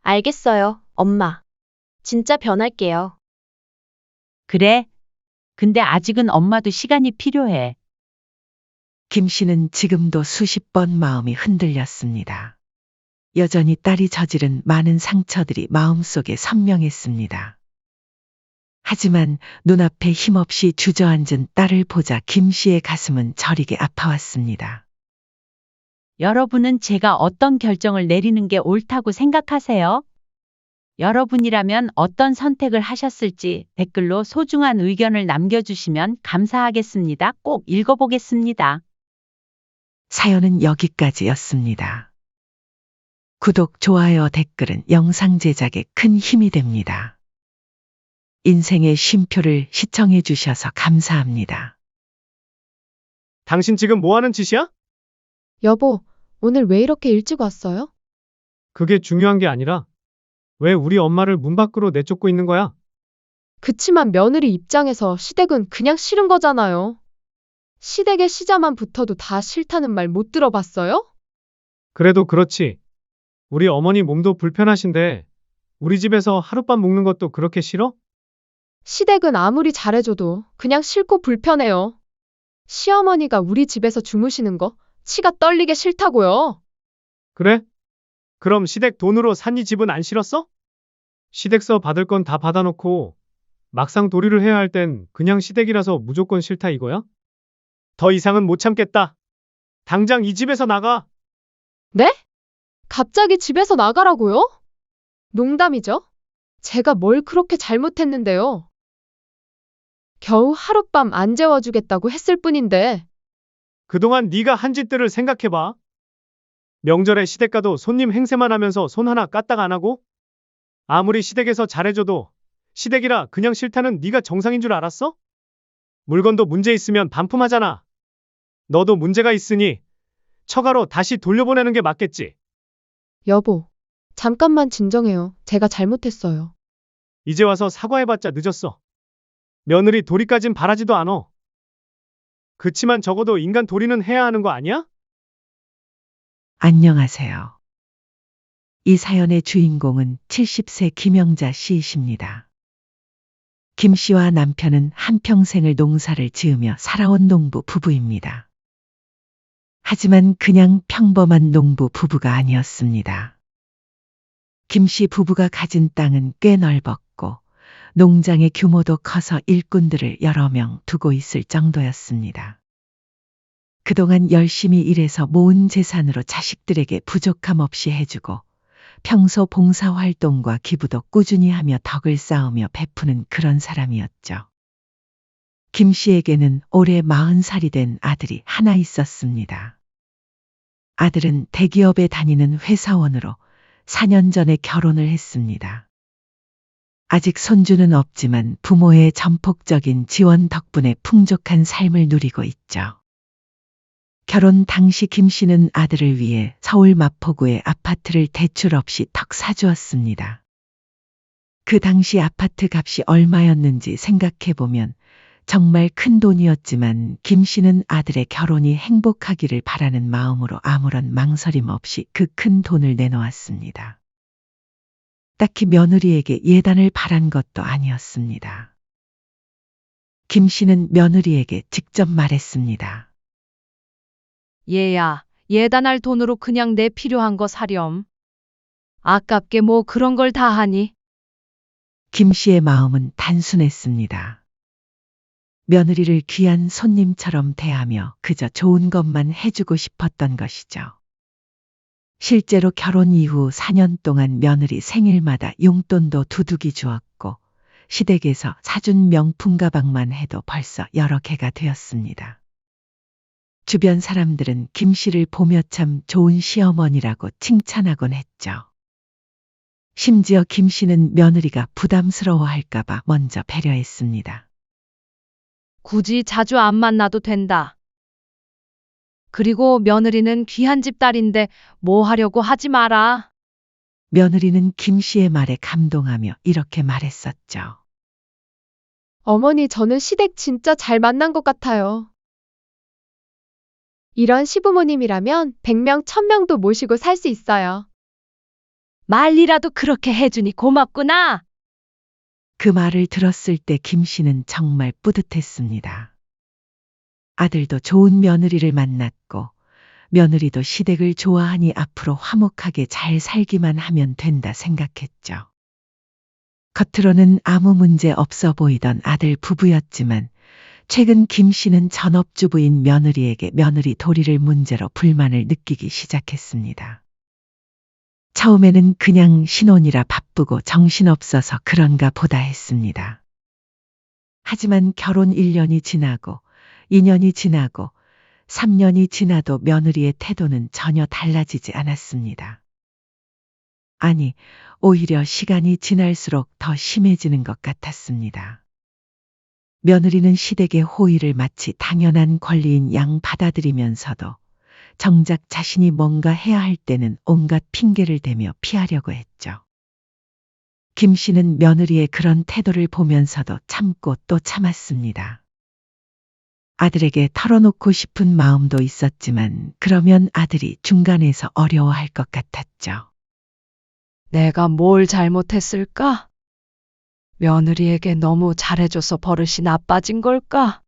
알겠어요, 엄마. 진짜 변할게요. 그래. 근데 아직은 엄마도 시간이 필요해. 김 씨는 지금도 수십 번 마음이 흔들렸습니다. 여전히 딸이 저지른 많은 상처들이 마음속에 선명했습니다. 하지만 눈앞에 힘없이 주저앉은 딸을 보자 김 씨의 가슴은 저리게 아파왔습니다. 여러분은 제가 어떤 결정을 내리는 게 옳다고 생각하세요? 여러분이라면 어떤 선택을 하셨을지 댓글로 소중한 의견을 남겨주시면 감사하겠습니다. 꼭 읽어보겠습니다. 사연은 여기까지였습니다. 구독, 좋아요, 댓글은 영상 제작에 큰 힘이 됩니다. 인생의 쉼표를 시청해 주셔서 감사합니다. 당신 지금 뭐 하는 짓이야? 여보, 오늘 왜 이렇게 일찍 왔어요? 그게 중요한 게 아니라 왜 우리 엄마를 문 밖으로 내쫓고 있는 거야? 그치만 며느리 입장에서 시댁은 그냥 싫은 거잖아요. 시댁에 시자만 붙어도 다 싫다는 말 못 들어봤어요? 그래도 그렇지. 우리 어머니 몸도 불편하신데 우리 집에서 하룻밤 묵는 것도 그렇게 싫어? 시댁은 아무리 잘해줘도 그냥 싫고 불편해요. 시어머니가 우리 집에서 주무시는 거 치가 떨리게 싫다고요. 그래? 그럼 시댁 돈으로 산 이 집은 안 싫었어? 시댁서 받을 건 다 받아놓고 막상 도리를 해야 할 땐 그냥 시댁이라서 무조건 싫다 이거야? 더 이상은 못 참겠다. 당장 이 집에서 나가. 네? 갑자기 집에서 나가라고요? 농담이죠? 제가 뭘 그렇게 잘못했는데요. 겨우 하룻밤 안 재워주겠다고 했을 뿐인데. 그동안 네가 한 짓들을 생각해봐. 명절에 시댁 가도 손님 행세만 하면서 손 하나 까딱 안 하고? 아무리 시댁에서 잘해줘도 시댁이라 그냥 싫다는 네가 정상인 줄 알았어? 물건도 문제 있으면 반품하잖아. 너도 문제가 있으니 처가로 다시 돌려보내는 게 맞겠지. 여보, 잠깐만 진정해요. 제가 잘못했어요. 이제 와서 사과해봤자 늦었어. 며느리 도리까진 바라지도 않어. 그치만 적어도 인간 도리는 해야 하는 거 아니야? 안녕하세요. 이 사연의 주인공은 70세 김영자 씨이십니다. 김 씨와 남편은 한평생을 농사를 지으며 살아온 농부 부부입니다. 하지만 그냥 평범한 농부 부부가 아니었습니다. 김 씨 부부가 가진 땅은 꽤 넓었고 농장의 규모도 커서 일꾼들을 여러 명 두고 있을 정도였습니다. 그동안 열심히 일해서 모은 재산으로 자식들에게 부족함 없이 해주고 평소 봉사활동과 기부도 꾸준히 하며 덕을 쌓으며 베푸는 그런 사람이었죠. 김 씨에게는 올해 40살이 된 아들이 하나 있었습니다. 아들은 대기업에 다니는 회사원으로 4년 전에 결혼을 했습니다. 아직 손주는 없지만 부모의 전폭적인 지원 덕분에 풍족한 삶을 누리고 있죠. 결혼 당시 김 씨는 아들을 위해 서울 마포구의 아파트를 대출 없이 턱 사주었습니다. 그 당시 아파트 값이 얼마였는지 생각해보면 정말 큰 돈이었지만 김 씨는 아들의 결혼이 행복하기를 바라는 마음으로 아무런 망설임 없이 그 큰 돈을 내놓았습니다. 딱히 며느리에게 예단을 바란 것도 아니었습니다. 김 씨는 며느리에게 직접 말했습니다. 얘야, 예단할 돈으로 그냥 내 필요한 거 사렴. 아깝게 뭐 그런 걸 다 하니? 김 씨의 마음은 단순했습니다. 며느리를 귀한 손님처럼 대하며 그저 좋은 것만 해주고 싶었던 것이죠. 실제로 결혼 이후 4년 동안 며느리 생일마다 용돈도 두둑이 주었고 시댁에서 사준 명품 가방만 해도 벌써 여러 개가 되었습니다. 주변 사람들은 김 씨를 보며 참 좋은 시어머니라고 칭찬하곤 했죠. 심지어 김 씨는 며느리가 부담스러워할까봐 먼저 배려했습니다. 굳이 자주 안 만나도 된다. 그리고 며느리는 귀한 집 딸인데 뭐 하려고 하지 마라. 며느리는 김 씨의 말에 감동하며 이렇게 말했었죠. 어머니, 저는 시댁 진짜 잘 만난 것 같아요. 이런 시부모님이라면 100명, 1000명도 모시고 살 수 있어요. 말이라도 그렇게 해주니 고맙구나. 그 말을 들었을 때 김 씨는 정말 뿌듯했습니다. 아들도 좋은 며느리를 만났고 며느리도 시댁을 좋아하니 앞으로 화목하게 잘 살기만 하면 된다 생각했죠. 겉으로는 아무 문제 없어 보이던 아들 부부였지만 최근 김 씨는 전업주부인 며느리에게 며느리 도리를 문제로 불만을 느끼기 시작했습니다. 처음에는 그냥 신혼이라 바쁘고 정신없어서 그런가 보다 했습니다. 하지만 결혼 1년이 지나고 2년이 지나고 3년이 지나도 며느리의 태도는 전혀 달라지지 않았습니다. 아니, 오히려 시간이 지날수록 더 심해지는 것 같았습니다. 며느리는 시댁의 호의를 마치 당연한 권리인 양 받아들이면서도 정작 자신이 뭔가 해야 할 때는 온갖 핑계를 대며 피하려고 했죠. 김 씨는 며느리의 그런 태도를 보면서도 참고 또 참았습니다. 아들에게 털어놓고 싶은 마음도 있었지만 그러면 아들이 중간에서 어려워할 것 같았죠. 내가 뭘 잘못했을까? 며느리에게 너무 잘해줘서 버릇이 나빠진 걸까?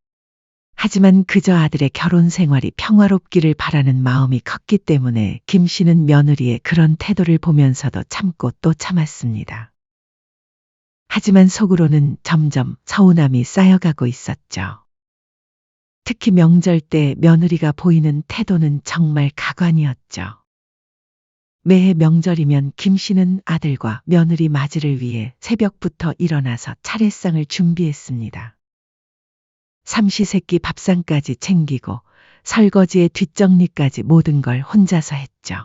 하지만 그저 아들의 결혼 생활이 평화롭기를 바라는 마음이 컸기 때문에 김 씨는 며느리의 그런 태도를 보면서도 참고 또 참았습니다. 하지만 속으로는 점점 서운함이 쌓여가고 있었죠. 특히 명절 때 며느리가 보이는 태도는 정말 가관이었죠. 매해 명절이면 김 씨는 아들과 며느리 맞이를 위해 새벽부터 일어나서 차례상을 준비했습니다. 삼시세끼 밥상까지 챙기고 설거지에 뒷정리까지 모든 걸 혼자서 했죠.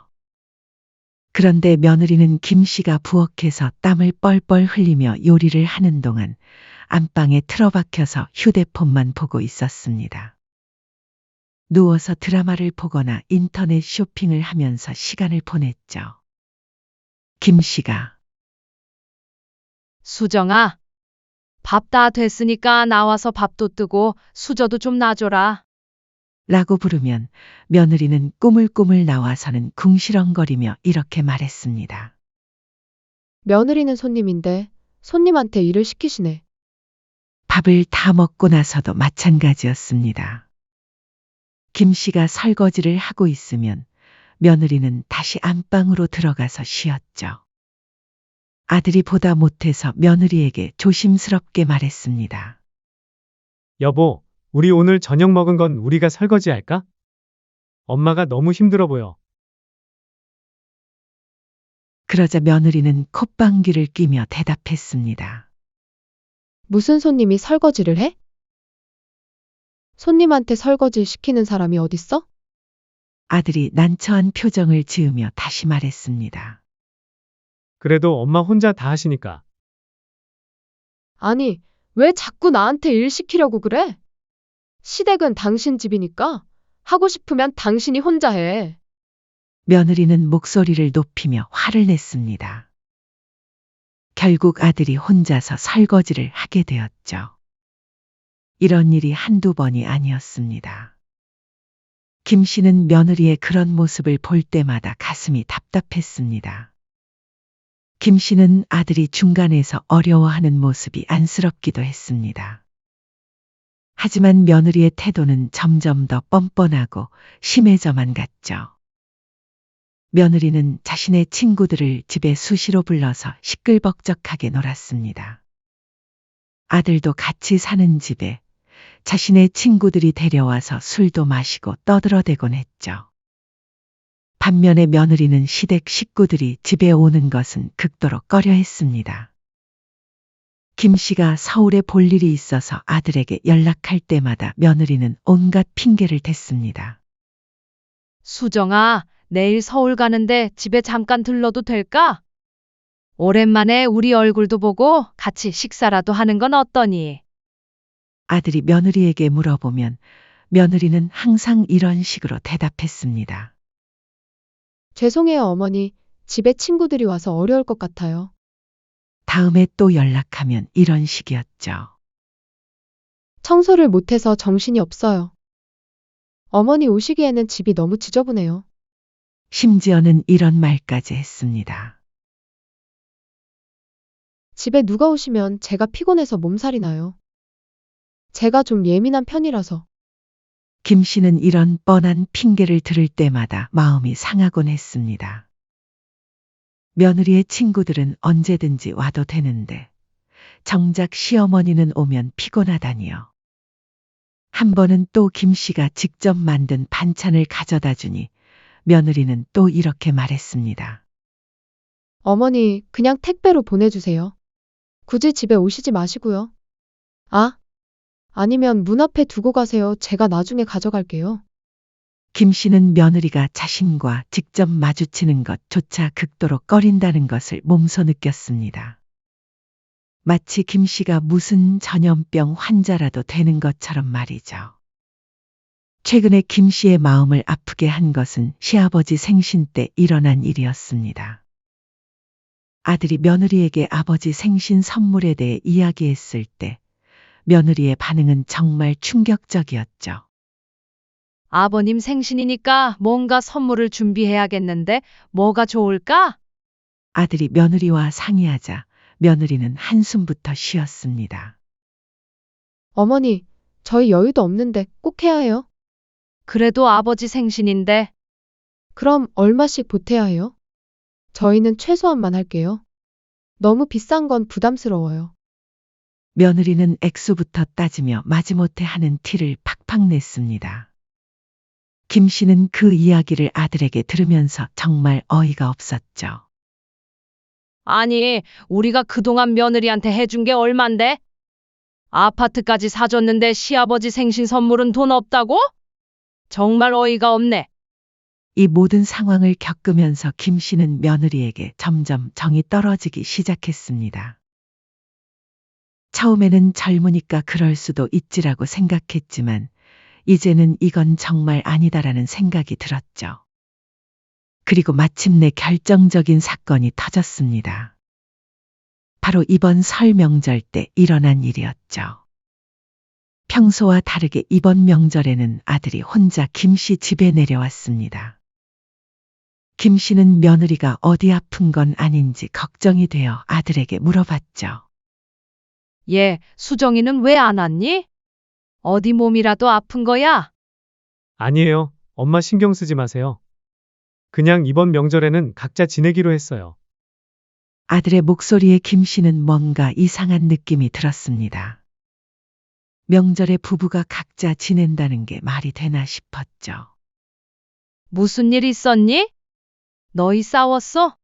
그런데 며느리는 김 씨가 부엌에서 땀을 뻘뻘 흘리며 요리를 하는 동안 안방에 틀어박혀서 휴대폰만 보고 있었습니다. 누워서 드라마를 보거나 인터넷 쇼핑을 하면서 시간을 보냈죠. 김 씨가 수정아, 밥 다 됐으니까 나와서 밥도 뜨고 수저도 좀 놔줘라. 라고 부르면 며느리는 꾸물꾸물 나와서는 궁시렁거리며 이렇게 말했습니다. 며느리는 손님인데 손님한테 일을 시키시네. 밥을 다 먹고 나서도 마찬가지였습니다. 김 씨가 설거지를 하고 있으면 며느리는 다시 안방으로 들어가서 쉬었죠. 아들이 보다 못해서 며느리에게 조심스럽게 말했습니다. 여보, 우리 오늘 저녁 먹은 건 우리가 설거지할까? 엄마가 너무 힘들어 보여. 그러자 며느리는 콧방귀를 뀌며 대답했습니다. 무슨 손님이 설거지를 해? 손님한테 설거지 시키는 사람이 어딨어? 아들이 난처한 표정을 지으며 다시 말했습니다. 그래도 엄마 혼자 다 하시니까. 아니, 왜 자꾸 나한테 일 시키려고 그래? 시댁은 당신 집이니까 하고 싶으면 당신이 혼자 해. 며느리는 목소리를 높이며 화를 냈습니다. 결국 아들이 혼자서 설거지를 하게 되었죠. 이런 일이 한두 번이 아니었습니다. 김 씨는 며느리의 그런 모습을 볼 때마다 가슴이 답답했습니다. 김 씨는 아들이 중간에서 어려워하는 모습이 안쓰럽기도 했습니다. 하지만 며느리의 태도는 점점 더 뻔뻔하고 심해져만 갔죠. 며느리는 자신의 친구들을 집에 수시로 불러서 시끌벅적하게 놀았습니다. 아들도 같이 사는 집에 자신의 친구들이 데려와서 술도 마시고 떠들어대곤 했죠. 반면에 며느리는 시댁 식구들이 집에 오는 것은 극도로 꺼려했습니다. 김 씨가 서울에 볼 일이 있어서 아들에게 연락할 때마다 며느리는 온갖 핑계를 댔습니다. 수정아, 내일 서울 가는데 집에 잠깐 들러도 될까? 오랜만에 우리 얼굴도 보고 같이 식사라도 하는 건 어떠니? 아들이 며느리에게 물어보면 며느리는 항상 이런 식으로 대답했습니다. 죄송해요, 어머니. 집에 친구들이 와서 어려울 것 같아요. 다음에 또 연락하면 이런 식이었죠. 청소를 못해서 정신이 없어요. 어머니 오시기에는 집이 너무 지저분해요. 심지어는 이런 말까지 했습니다. 집에 누가 오시면 제가 피곤해서 몸살이 나요. 제가 좀 예민한 편이라서. 김 씨는 이런 뻔한 핑계를 들을 때마다 마음이 상하곤 했습니다. 며느리의 친구들은 언제든지 와도 되는데 정작 시어머니는 오면 피곤하다니요. 한 번은 또 김 씨가 직접 만든 반찬을 가져다 주니 며느리는 또 이렇게 말했습니다. 어머니, 그냥 택배로 보내주세요. 굳이 집에 오시지 마시고요. 아, 아니면 문 앞에 두고 가세요. 제가 나중에 가져갈게요. 김 씨는 며느리가 자신과 직접 마주치는 것조차 극도로 꺼린다는 것을 몸소 느꼈습니다. 마치 김 씨가 무슨 전염병 환자라도 되는 것처럼 말이죠. 최근에 김 씨의 마음을 아프게 한 것은 시아버지 생신 때 일어난 일이었습니다. 아들이 며느리에게 아버지 생신 선물에 대해 이야기했을 때 며느리의 반응은 정말 충격적이었죠. 아버님 생신이니까 뭔가 선물을 준비해야겠는데 뭐가 좋을까? 아들이 며느리와 상의하자 며느리는 한숨부터 쉬었습니다. 어머니, 저희 여유도 없는데 꼭 해야 해요? 그래도 아버지 생신인데 그럼 얼마씩 보태야 해요? 저희는 최소한만 할게요. 너무 비싼 건 부담스러워요. 며느리는 액수부터 따지며 마지못해 하는 티를 팍팍 냈습니다. 김 씨는 그 이야기를 아들에게 들으면서 정말 어이가 없었죠. 아니, 우리가 그동안 며느리한테 해준 게 얼만데? 아파트까지 사줬는데 시아버지 생신 선물은 돈 없다고? 정말 어이가 없네. 이 모든 상황을 겪으면서 김 씨는 며느리에게 점점 정이 떨어지기 시작했습니다. 처음에는 젊으니까 그럴 수도 있지라고 생각했지만 이제는 이건 정말 아니다라는 생각이 들었죠. 그리고 마침내 결정적인 사건이 터졌습니다. 바로 이번 설 명절 때 일어난 일이었죠. 평소와 다르게 이번 명절에는 아들이 혼자 김 씨 집에 내려왔습니다. 김 씨는 며느리가 어디 아픈 건 아닌지 걱정이 되어 아들에게 물어봤죠. 얘, 수정이는 왜 안 왔니? 어디 몸이라도 아픈 거야? 아니에요. 엄마 신경 쓰지 마세요. 그냥 이번 명절에는 각자 지내기로 했어요. 아들의 목소리에 김 씨는 뭔가 이상한 느낌이 들었습니다. 명절에 부부가 각자 지낸다는 게 말이 되나 싶었죠. 무슨 일 있었니? 너희 싸웠어?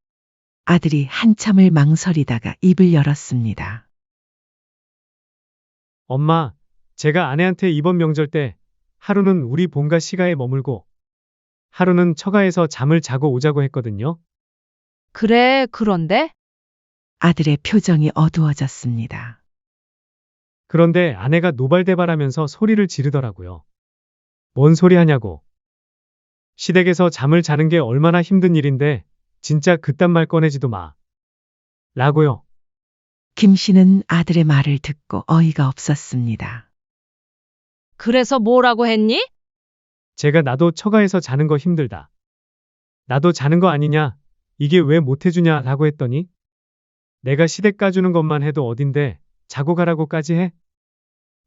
아들이 한참을 망설이다가 입을 열었습니다. 엄마, 제가 아내한테 이번 명절 때 하루는 우리 본가 시가에 머물고 하루는 처가에서 잠을 자고 오자고 했거든요. 그래, 그런데? 아들의 표정이 어두워졌습니다. 그런데 아내가 노발대발하면서 소리를 지르더라고요. 뭔 소리 하냐고. 시댁에서 잠을 자는 게 얼마나 힘든 일인데 진짜 그딴 말 꺼내지도 마. 라고요. 김 씨는 아들의 말을 듣고 어이가 없었습니다. 그래서 뭐라고 했니? 제가 나도 처가에서 자는 거 힘들다. 나도 자는 거 아니냐? 이게 왜 못 해주냐? 라고 했더니 내가 시댁 가주는 것만 해도 어딘데 자고 가라고까지 해?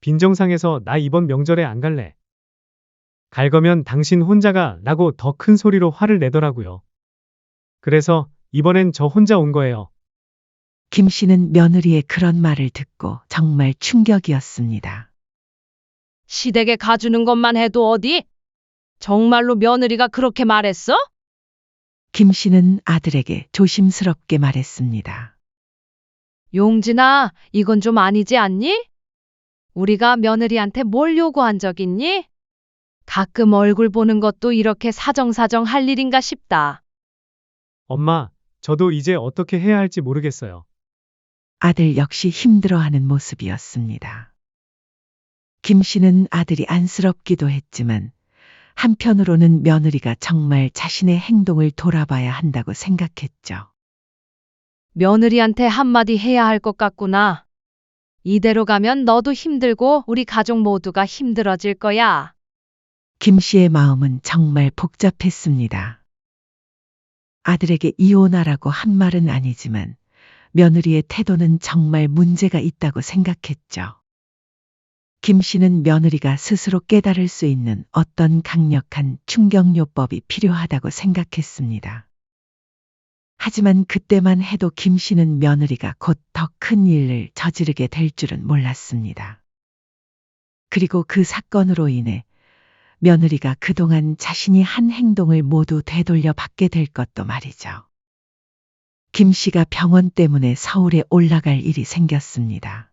빈정상해서 나 이번 명절에 안 갈래. 갈 거면 당신 혼자가 라고 더 큰 소리로 화를 내더라고요. 그래서 이번엔 저 혼자 온 거예요. 김 씨는 며느리의 그런 말을 듣고 정말 충격이었습니다. 시댁에 가주는 것만 해도 어디? 정말로 며느리가 그렇게 말했어? 김 씨는 아들에게 조심스럽게 말했습니다. 용진아, 이건 좀 아니지 않니? 우리가 며느리한테 뭘 요구한 적 있니? 가끔 얼굴 보는 것도 이렇게 사정사정 할 일인가 싶다. 엄마, 저도 이제 어떻게 해야 할지 모르겠어요. 아들 역시 힘들어하는 모습이었습니다. 김 씨는 아들이 안쓰럽기도 했지만 한편으로는 며느리가 정말 자신의 행동을 돌아봐야 한다고 생각했죠. 며느리한테 한마디 해야 할 것 같구나. 이대로 가면 너도 힘들고 우리 가족 모두가 힘들어질 거야. 김 씨의 마음은 정말 복잡했습니다. 아들에게 이혼하라고 한 말은 아니지만 며느리의 태도는 정말 문제가 있다고 생각했죠. 김 씨는 며느리가 스스로 깨달을 수 있는 어떤 강력한 충격요법이 필요하다고 생각했습니다. 하지만 그때만 해도 김 씨는 며느리가 곧 더 큰 일을 저지르게 될 줄은 몰랐습니다. 그리고 그 사건으로 인해 며느리가 그동안 자신이 한 행동을 모두 되돌려 받게 될 것도 말이죠. 김 씨가 병원 때문에 서울에 올라갈 일이 생겼습니다.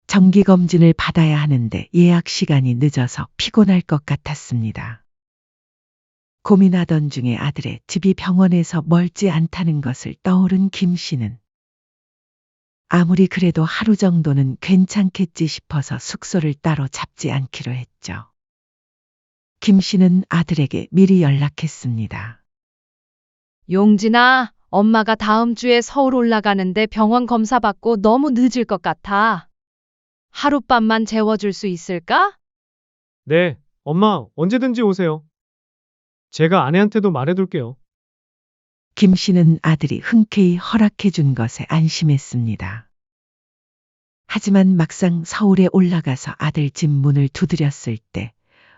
정기검진을 받아야 하는데 예약 시간이 늦어서 피곤할 것 같았습니다. 고민하던 중에 아들의 집이 병원에서 멀지 않다는 것을 떠오른 김 씨는 아무리 그래도 하루 정도는 괜찮겠지 싶어서 숙소를 따로 잡지 않기로 했죠. 김 씨는 아들에게 미리 연락했습니다. 용진아, 엄마가 다음 주에 서울 올라가는데 병원 검사 받고 너무 늦을 것 같아. 하룻밤만 재워줄 수 있을까? 네, 엄마 언제든지 오세요. 제가 아내한테도 말해둘게요. 김 씨는 아들이 흔쾌히 허락해 준 것에 안심했습니다. 하지만 막상 서울에 올라가서 아들 집 문을 두드렸을 때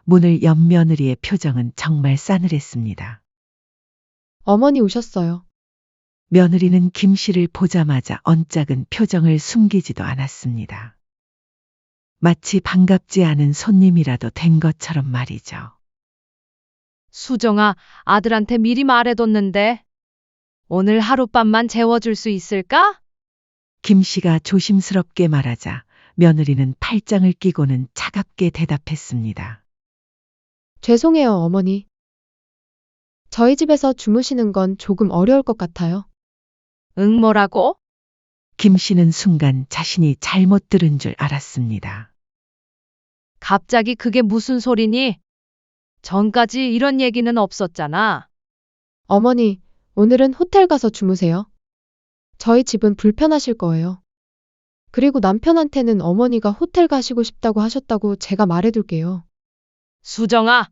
문을 연 며느리의 표정은 정말 싸늘했습니다. 어머니 오셨어요. 며느리는 김 씨를 보자마자 언짢은 표정을 숨기지도 않았습니다. 마치 반갑지 않은 손님이라도 된 것처럼 말이죠. 수정아, 아들한테 미리 말해뒀는데 오늘 하룻밤만 재워줄 수 있을까? 김 씨가 조심스럽게 말하자 며느리는 팔짱을 끼고는 차갑게 대답했습니다. 죄송해요, 어머니. 저희 집에서 주무시는 건 조금 어려울 것 같아요. 응, 뭐라고? 김 씨는 순간 자신이 잘못 들은 줄 알았습니다. 갑자기 그게 무슨 소리니? 전까지 이런 얘기는 없었잖아. 어머니, 오늘은 호텔 가서 주무세요. 저희 집은 불편하실 거예요. 그리고 남편한테는 어머니가 호텔 가시고 싶다고 하셨다고 제가 말해둘게요. 수정아,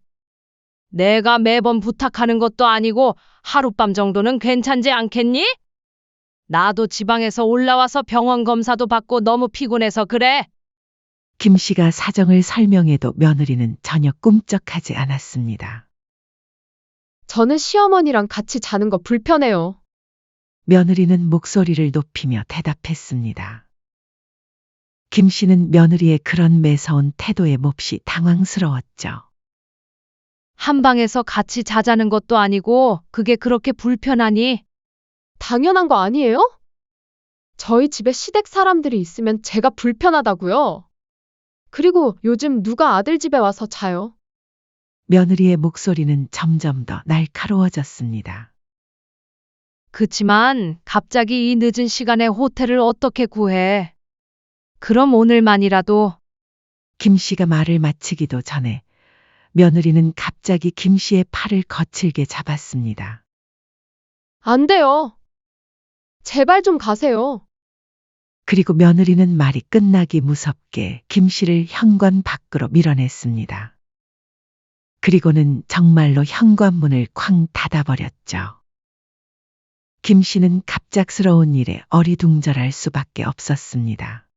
내가 매번 부탁하는 것도 아니고 하룻밤 정도는 괜찮지 않겠니? 나도 지방에서 올라와서 병원 검사도 받고 너무 피곤해서 그래. 김 씨가 사정을 설명해도 며느리는 전혀 꿈쩍하지 않았습니다. 저는 시어머니랑 같이 자는 거 불편해요. 며느리는 목소리를 높이며 대답했습니다. 김 씨는 며느리의 그런 매서운 태도에 몹시 당황스러웠죠. 한 방에서 같이 자자는 것도 아니고 그게 그렇게 불편하니? 당연한 거 아니에요? 저희 집에 시댁 사람들이 있으면 제가 불편하다고요. 그리고 요즘 누가 아들 집에 와서 자요? 며느리의 목소리는 점점 더 날카로워졌습니다. 그치만 갑자기 이 늦은 시간에 호텔을 어떻게 구해? 그럼 오늘만이라도. 김 씨가 말을 마치기도 전에 며느리는 갑자기 김 씨의 팔을 거칠게 잡았습니다. 안 돼요. 제발 좀 가세요. 그리고 며느리는 말이 끝나기 무섭게 김 씨를 현관 밖으로 밀어냈습니다. 그리고는 정말로 현관문을 쾅 닫아버렸죠. 김 씨는 갑작스러운 일에 어리둥절할 수밖에 없었습니다.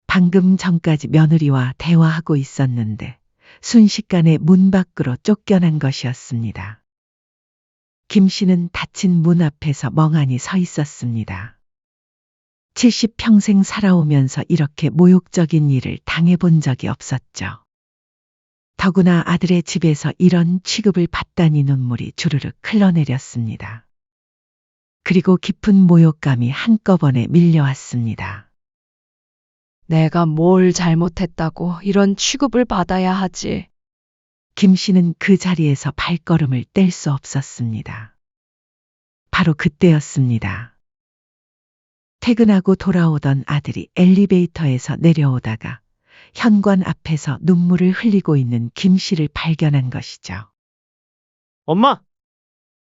방금 전까지 며느리와 대화하고 있었는데 순식간에 문 밖으로 쫓겨난 것이었습니다. 김 씨는 닫힌 문 앞에서 멍하니 서 있었습니다. 70평생 살아오면서 이렇게 모욕적인 일을 당해본 적이 없었죠. 더구나 아들의 집에서 이런 취급을 받다니 눈물이 주르륵 흘러내렸습니다. 그리고 깊은 모욕감이 한꺼번에 밀려왔습니다. 내가 뭘 잘못했다고 이런 취급을 받아야 하지. 김 씨는 그 자리에서 발걸음을 뗄 수 없었습니다. 바로 그때였습니다. 퇴근하고 돌아오던 아들이 엘리베이터에서 내려오다가 현관 앞에서 눈물을 흘리고 있는 김 씨를 발견한 것이죠. 엄마!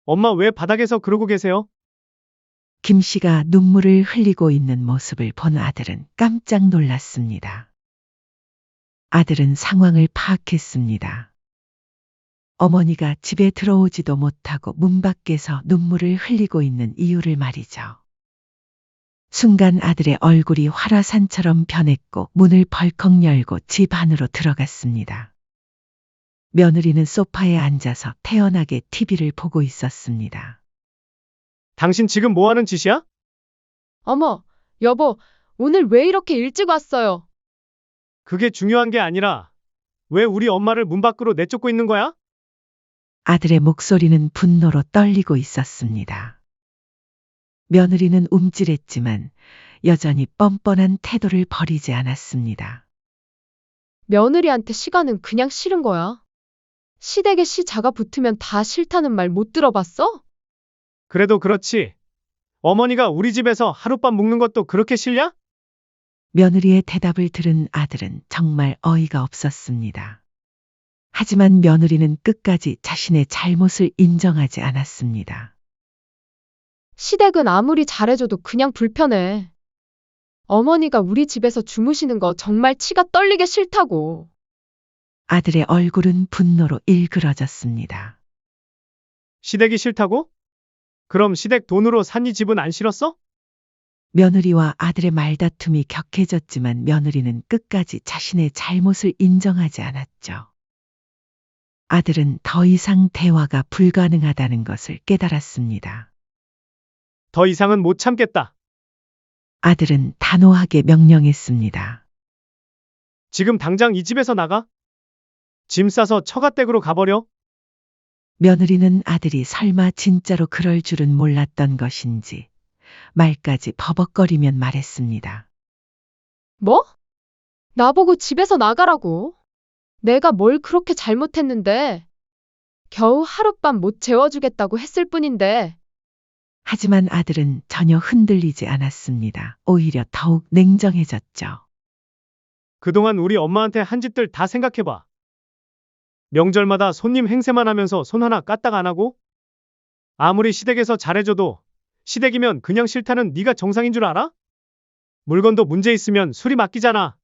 엄마 왜 바닥에서 그러고 계세요? 김 씨가 눈물을 흘리고 있는 모습을 본 아들은 깜짝 놀랐습니다. 아들은 상황을 파악했습니다. 어머니가 집에 들어오지도 못하고 문 밖에서 눈물을 흘리고 있는 이유를 말이죠. 순간 아들의 얼굴이 활화산처럼 변했고 문을 벌컥 열고 집 안으로 들어갔습니다. 며느리는 소파에 앉아서 태연하게 TV를 보고 있었습니다. 당신 지금 뭐 하는 짓이야? 어머, 여보, 오늘 왜 이렇게 일찍 왔어요? 그게 중요한 게 아니라 왜 우리 엄마를 문 밖으로 내쫓고 있는 거야? 아들의 목소리는 분노로 떨리고 있었습니다. 며느리는 움찔했지만 여전히 뻔뻔한 태도를 버리지 않았습니다. 며느리한테 시가는 그냥 싫은 거야. 시댁에 시 자가 붙으면 다 싫다는 말 못 들어봤어? 그래도 그렇지. 어머니가 우리 집에서 하룻밤 묵는 것도 그렇게 싫냐? 며느리의 대답을 들은 아들은 정말 어이가 없었습니다. 하지만 며느리는 끝까지 자신의 잘못을 인정하지 않았습니다. 시댁은 아무리 잘해줘도 그냥 불편해. 어머니가 우리 집에서 주무시는 거 정말 치가 떨리게 싫다고. 아들의 얼굴은 분노로 일그러졌습니다. 시댁이 싫다고? 그럼 시댁 돈으로 산 이 집은 안 싫었어? 며느리와 아들의 말다툼이 격해졌지만 며느리는 끝까지 자신의 잘못을 인정하지 않았죠. 아들은 더 이상 대화가 불가능하다는 것을 깨달았습니다. 더 이상은 못 참겠다. 아들은 단호하게 명령했습니다. 지금 당장 이 집에서 나가. 짐 싸서 처가댁으로 가버려. 며느리는 아들이 설마 진짜로 그럴 줄은 몰랐던 것인지 말까지 버벅거리면 말했습니다. 뭐? 나보고 집에서 나가라고. 내가 뭘 그렇게 잘못했는데. 겨우 하룻밤 못 재워주겠다고 했을 뿐인데. 하지만 아들은 전혀 흔들리지 않았습니다. 오히려 더욱 냉정해졌죠. 그동안 우리 엄마한테 한 짓들 다 생각해봐. 명절마다 손님 행세만 하면서 손 하나 까딱 안 하고? 아무리 시댁에서 잘해줘도 시댁이면 그냥 싫다는 네가 정상인 줄 알아? 물건도 문제 있으면 수리 맡기잖아.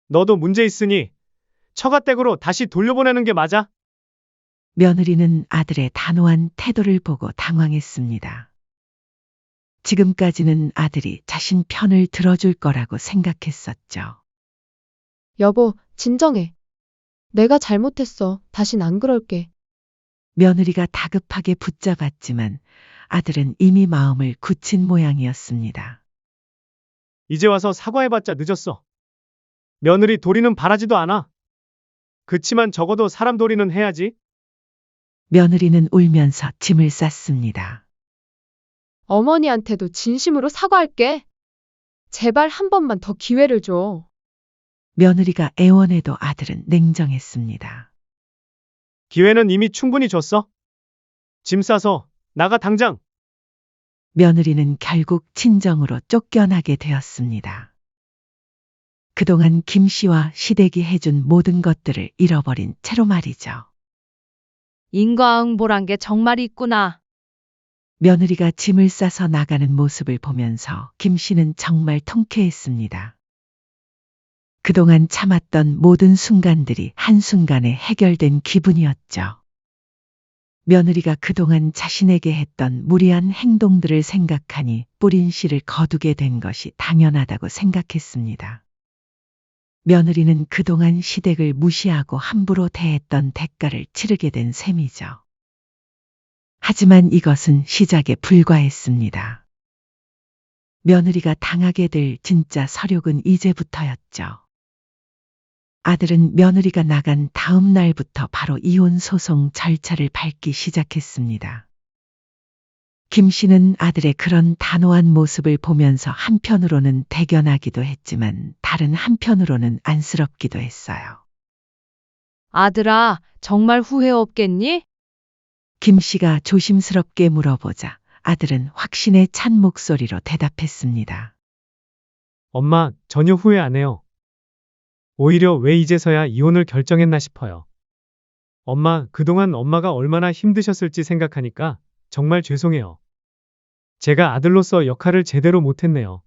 너도 문제 있으니 처가댁으로 다시 돌려보내는 게 맞아. 며느리는 아들의 단호한 태도를 보고 당황했습니다. 지금까지는 아들이 자신 편을 들어줄 거라고 생각했었죠. 여보, 진정해. 내가 잘못했어. 다신 안 그럴게. 며느리가 다급하게 붙잡았지만 아들은 이미 마음을 굳힌 모양이었습니다. 이제 와서 사과해봤자 늦었어. 며느리 도리는 바라지도 않아. 그치만 적어도 사람 도리는 해야지. 며느리는 울면서 짐을 쌌습니다. 어머니한테도 진심으로 사과할게. 제발 한 번만 더 기회를 줘. 며느리가 애원해도 아들은 냉정했습니다. 기회는 이미 충분히 줬어. 짐 싸서 나가 당장. 며느리는 결국 친정으로 쫓겨나게 되었습니다. 그동안 김 씨와 시댁이 해준 모든 것들을 잃어버린 채로 말이죠. 인과응보란 게 정말 있구나. 며느리가 짐을 싸서 나가는 모습을 보면서 김 씨는 정말 통쾌했습니다. 그동안 참았던 모든 순간들이 한순간에 해결된 기분이었죠. 며느리가 그동안 자신에게 했던 무리한 행동들을 생각하니 뿌린 씨를 거두게 된 것이 당연하다고 생각했습니다. 며느리는 그동안 시댁을 무시하고 함부로 대했던 대가를 치르게 된 셈이죠. 하지만 이것은 시작에 불과했습니다. 며느리가 당하게 될 진짜 서력은 이제부터였죠. 아들은 며느리가 나간 다음 날부터 바로 이혼 소송 절차를 밟기 시작했습니다. 김 씨는 아들의 그런 단호한 모습을 보면서 한편으로는 대견하기도 했지만 다른 한편으로는 안쓰럽기도 했어요. 아들아, 정말 후회 없겠니? 김 씨가 조심스럽게 물어보자 아들은 확신에 찬 목소리로 대답했습니다. 엄마, 전혀 후회 안 해요. 오히려 왜 이제서야 이혼을 결정했나 싶어요. 엄마, 그동안 엄마가 얼마나 힘드셨을지 생각하니까 정말 죄송해요. 제가 아들로서 역할을 제대로 못했네요.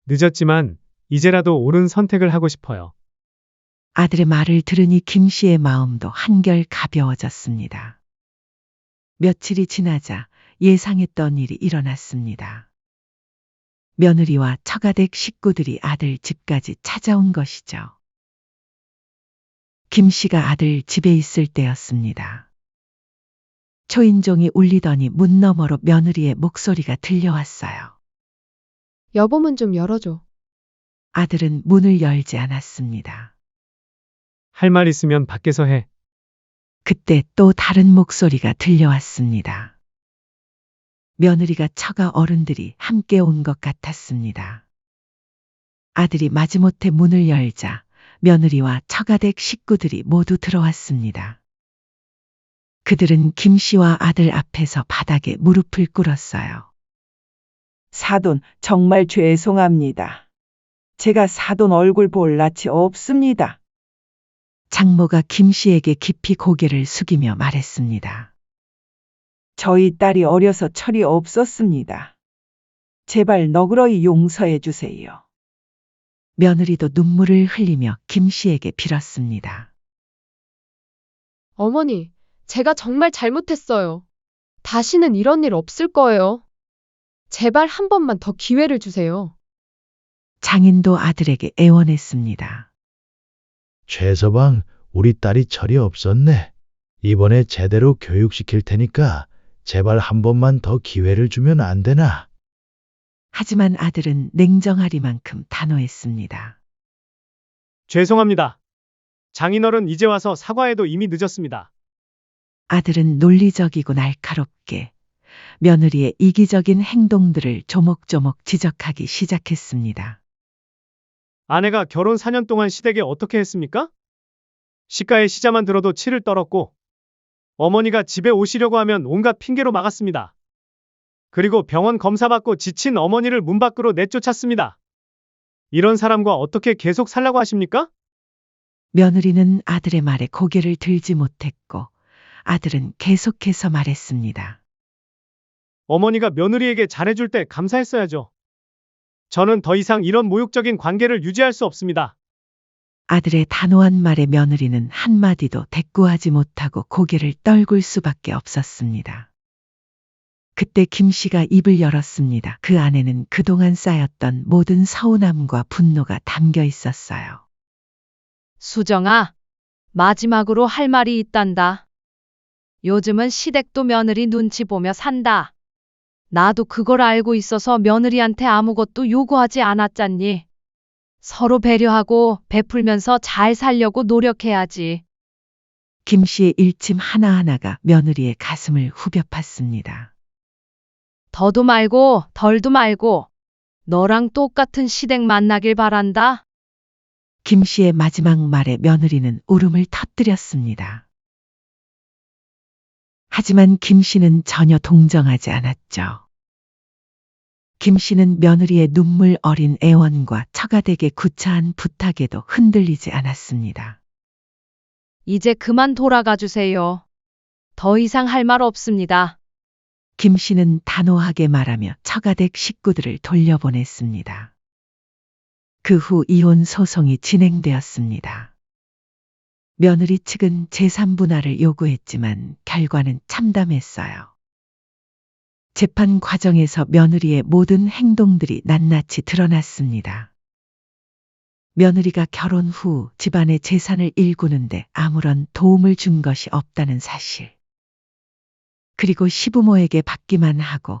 늦었지만 이제라도 옳은 선택을 하고 싶어요. 아들의 말을 들으니 김 씨의 마음도 한결 가벼워졌습니다. 며칠이 지나자 예상했던 일이 일어났습니다. 며느리와 처가댁 식구들이 아들 집까지 찾아온 것이죠. 김 씨가 아들 집에 있을 때였습니다. 초인종이 울리더니 문 너머로 며느리의 목소리가 들려왔어요. 여보 문 좀 열어줘. 아들은 문을 열지 않았습니다. 할 말 있으면 밖에서 해. 그때 또 다른 목소리가 들려왔습니다. 며느리가 처가 어른들이 함께 온 것 같았습니다. 아들이 마지못해 문을 열자 며느리와 처가댁 식구들이 모두 들어왔습니다. 그들은 김 씨와 아들 앞에서 바닥에 무릎을 꿇었어요. 사돈, 정말 죄송합니다. 제가 사돈 얼굴 볼 낯이 없습니다. 장모가 김 씨에게 깊이 고개를 숙이며 말했습니다. 저희 딸이 어려서 철이 없었습니다. 제발 너그러이 용서해 주세요. 며느리도 눈물을 흘리며 김 씨에게 빌었습니다. 어머니, 제가 정말 잘못했어요. 다시는 이런 일 없을 거예요. 제발 한 번만 더 기회를 주세요. 장인도 아들에게 애원했습니다. 최서방, 우리 딸이 철이 없었네. 이번에 제대로 교육시킬 테니까 제발 한 번만 더 기회를 주면 안 되나? 하지만 아들은 냉정하리만큼 단호했습니다. 죄송합니다. 장인어른 이제 와서 사과해도 이미 늦었습니다. 아들은 논리적이고 날카롭게 며느리의 이기적인 행동들을 조목조목 지적하기 시작했습니다. 아내가 결혼 4년 동안 시댁에 어떻게 했습니까? 시가의 시자만 들어도 치를 떨었고 어머니가 집에 오시려고 하면 온갖 핑계로 막았습니다. 그리고 병원 검사 받고 지친 어머니를 문 밖으로 내쫓았습니다. 이런 사람과 어떻게 계속 살라고 하십니까? 며느리는 아들의 말에 고개를 들지 못했고 아들은 계속해서 말했습니다. 어머니가 며느리에게 잘해줄 때 감사했어야죠. 저는 더 이상 이런 모욕적인 관계를 유지할 수 없습니다. 아들의 단호한 말에 며느리는 한마디도 대꾸하지 못하고 고개를 떨굴 수밖에 없었습니다. 그때 김 씨가 입을 열었습니다. 그 안에는 그동안 쌓였던 모든 서운함과 분노가 담겨 있었어요. 수정아, 마지막으로 할 말이 있단다. 요즘은 시댁도 며느리 눈치 보며 산다. 나도 그걸 알고 있어서 며느리한테 아무것도 요구하지 않았잖니. 서로 배려하고 베풀면서 잘 살려고 노력해야지. 김 씨의 일침 하나하나가 며느리의 가슴을 후벼 팠습니다. 더도 말고 덜도 말고 너랑 똑같은 시댁 만나길 바란다. 김 씨의 마지막 말에 며느리는 울음을 터뜨렸습니다. 하지만 김 씨는 전혀 동정하지 않았죠. 김 씨는 며느리의 눈물 어린 애원과 처가댁의 구차한 부탁에도 흔들리지 않았습니다. 이제 그만 돌아가 주세요. 더 이상 할 말 없습니다. 김 씨는 단호하게 말하며 처가댁 식구들을 돌려보냈습니다. 그 후 이혼 소송이 진행되었습니다. 며느리 측은 제3분할을 요구했지만 결과는 참담했어요. 재판 과정에서 며느리의 모든 행동들이 낱낱이 드러났습니다. 며느리가 결혼 후 집안의 재산을 일구는데 아무런 도움을 준 것이 없다는 사실. 그리고 시부모에게 받기만 하고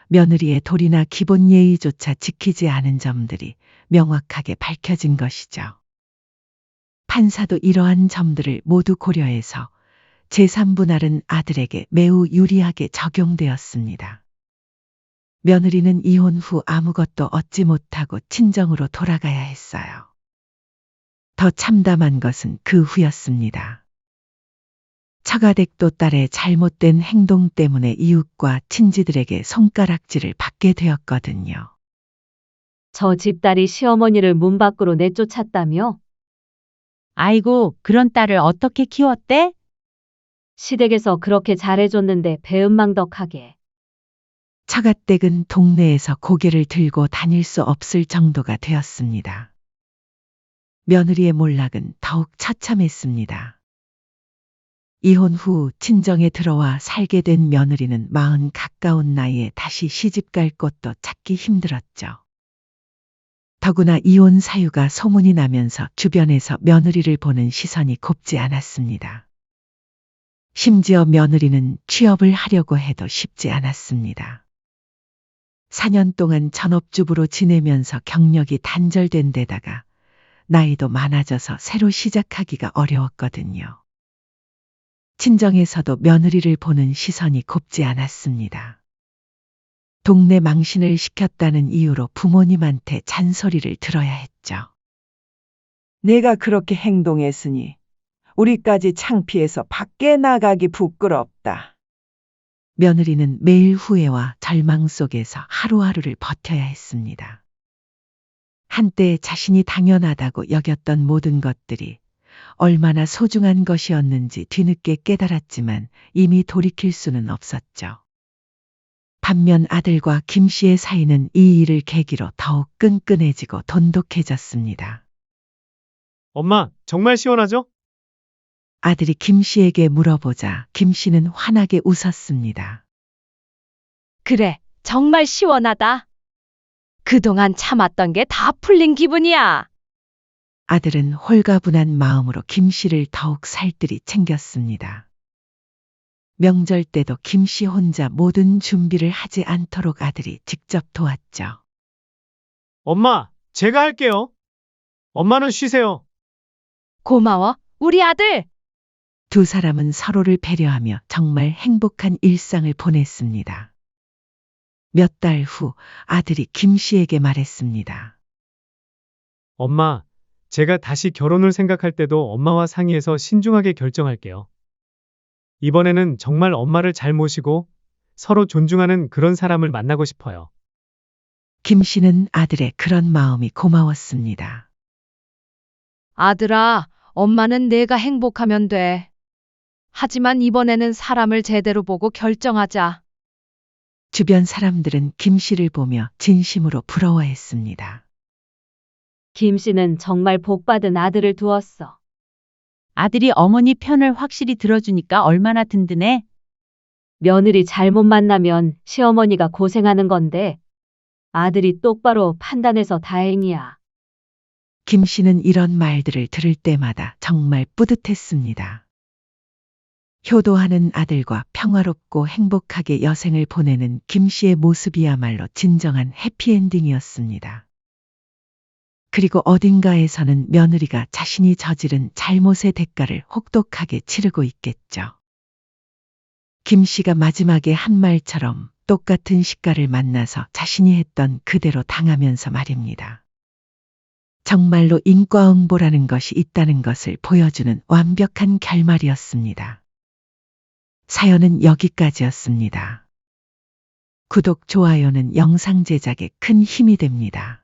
며느리의 도리나 기본 예의조차 지키지 않은 점들이 명확하게 밝혀진 것이죠. 판사도 이러한 점들을 모두 고려해서 제3분할은 아들에게 매우 유리하게 적용되었습니다. 며느리는 이혼 후 아무것도 얻지 못하고 친정으로 돌아가야 했어요. 더 참담한 것은 그 후였습니다. 처가댁도 딸의 잘못된 행동 때문에 이웃과 친지들에게 손가락질을 받게 되었거든요. 저 집딸이 시어머니를 문 밖으로 내쫓았다며? 아이고, 그런 딸을 어떻게 키웠대? 시댁에서 그렇게 잘해줬는데 배은망덕하게. 처가댁은 동네에서 고개를 들고 다닐 수 없을 정도가 되었습니다. 며느리의 몰락은 더욱 처참했습니다. 이혼 후 친정에 들어와 살게 된 며느리는 40 가까운 나이에 다시 시집갈 곳도 찾기 힘들었죠. 더구나 이혼 사유가 소문이 나면서 주변에서 며느리를 보는 시선이 곱지 않았습니다. 심지어 며느리는 취업을 하려고 해도 쉽지 않았습니다. 4년 동안 전업주부로 지내면서 경력이 단절된 데다가 나이도 많아져서 새로 시작하기가 어려웠거든요. 친정에서도 며느리를 보는 시선이 곱지 않았습니다. 동네 망신을 시켰다는 이유로 부모님한테 잔소리를 들어야 했죠. 내가 그렇게 행동했으니 우리까지 창피해서 밖에 나가기 부끄럽다. 며느리는 매일 후회와 절망 속에서 하루하루를 버텨야 했습니다. 한때 자신이 당연하다고 여겼던 모든 것들이 얼마나 소중한 것이었는지 뒤늦게 깨달았지만 이미 돌이킬 수는 없었죠. 반면 아들과 김 씨의 사이는 이 일을 계기로 더욱 끈끈해지고 돈독해졌습니다. 엄마, 정말 시원하죠? 아들이 김 씨에게 물어보자 김 씨는 환하게 웃었습니다. 그래, 정말 시원하다. 그동안 참았던 게 다 풀린 기분이야. 아들은 홀가분한 마음으로 김 씨를 더욱 살뜰히 챙겼습니다. 명절 때도 김 씨 혼자 모든 준비를 하지 않도록 아들이 직접 도왔죠. 엄마, 제가 할게요. 엄마는 쉬세요. 고마워, 우리 아들. 두 사람은 서로를 배려하며 정말 행복한 일상을 보냈습니다. 몇 달 후 아들이 김 씨에게 말했습니다. 엄마, 제가 다시 결혼을 생각할 때도 엄마와 상의해서 신중하게 결정할게요. 이번에는 정말 엄마를 잘 모시고 서로 존중하는 그런 사람을 만나고 싶어요. 김 씨는 아들의 그런 마음이 고마웠습니다. 아들아, 엄마는 내가 행복하면 돼. 하지만 이번에는 사람을 제대로 보고 결정하자. 주변 사람들은 김 씨를 보며 진심으로 부러워했습니다. 김 씨는 정말 복받은 아들을 두었어. 아들이 어머니 편을 확실히 들어주니까 얼마나 든든해. 며느리 잘못 만나면 시어머니가 고생하는 건데 아들이 똑바로 판단해서 다행이야. 김 씨는 이런 말들을 들을 때마다 정말 뿌듯했습니다. 효도하는 아들과 평화롭고 행복하게 여생을 보내는 김 씨의 모습이야말로 진정한 해피엔딩이었습니다. 그리고 어딘가에서는 며느리가 자신이 저지른 잘못의 대가를 혹독하게 치르고 있겠죠. 김 씨가 마지막에 한 말처럼 똑같은 시가를 만나서 자신이 했던 그대로 당하면서 말입니다. 정말로 인과응보라는 것이 있다는 것을 보여주는 완벽한 결말이었습니다. 사연은 여기까지였습니다. 구독, 좋아요는 영상 제작에 큰 힘이 됩니다.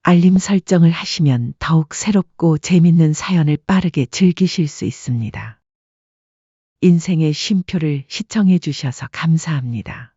알림 설정을 하시면 더욱 새롭고 재밌는 사연을 빠르게 즐기실 수 있습니다. 인생의 쉼표를 시청해 주셔서 감사합니다.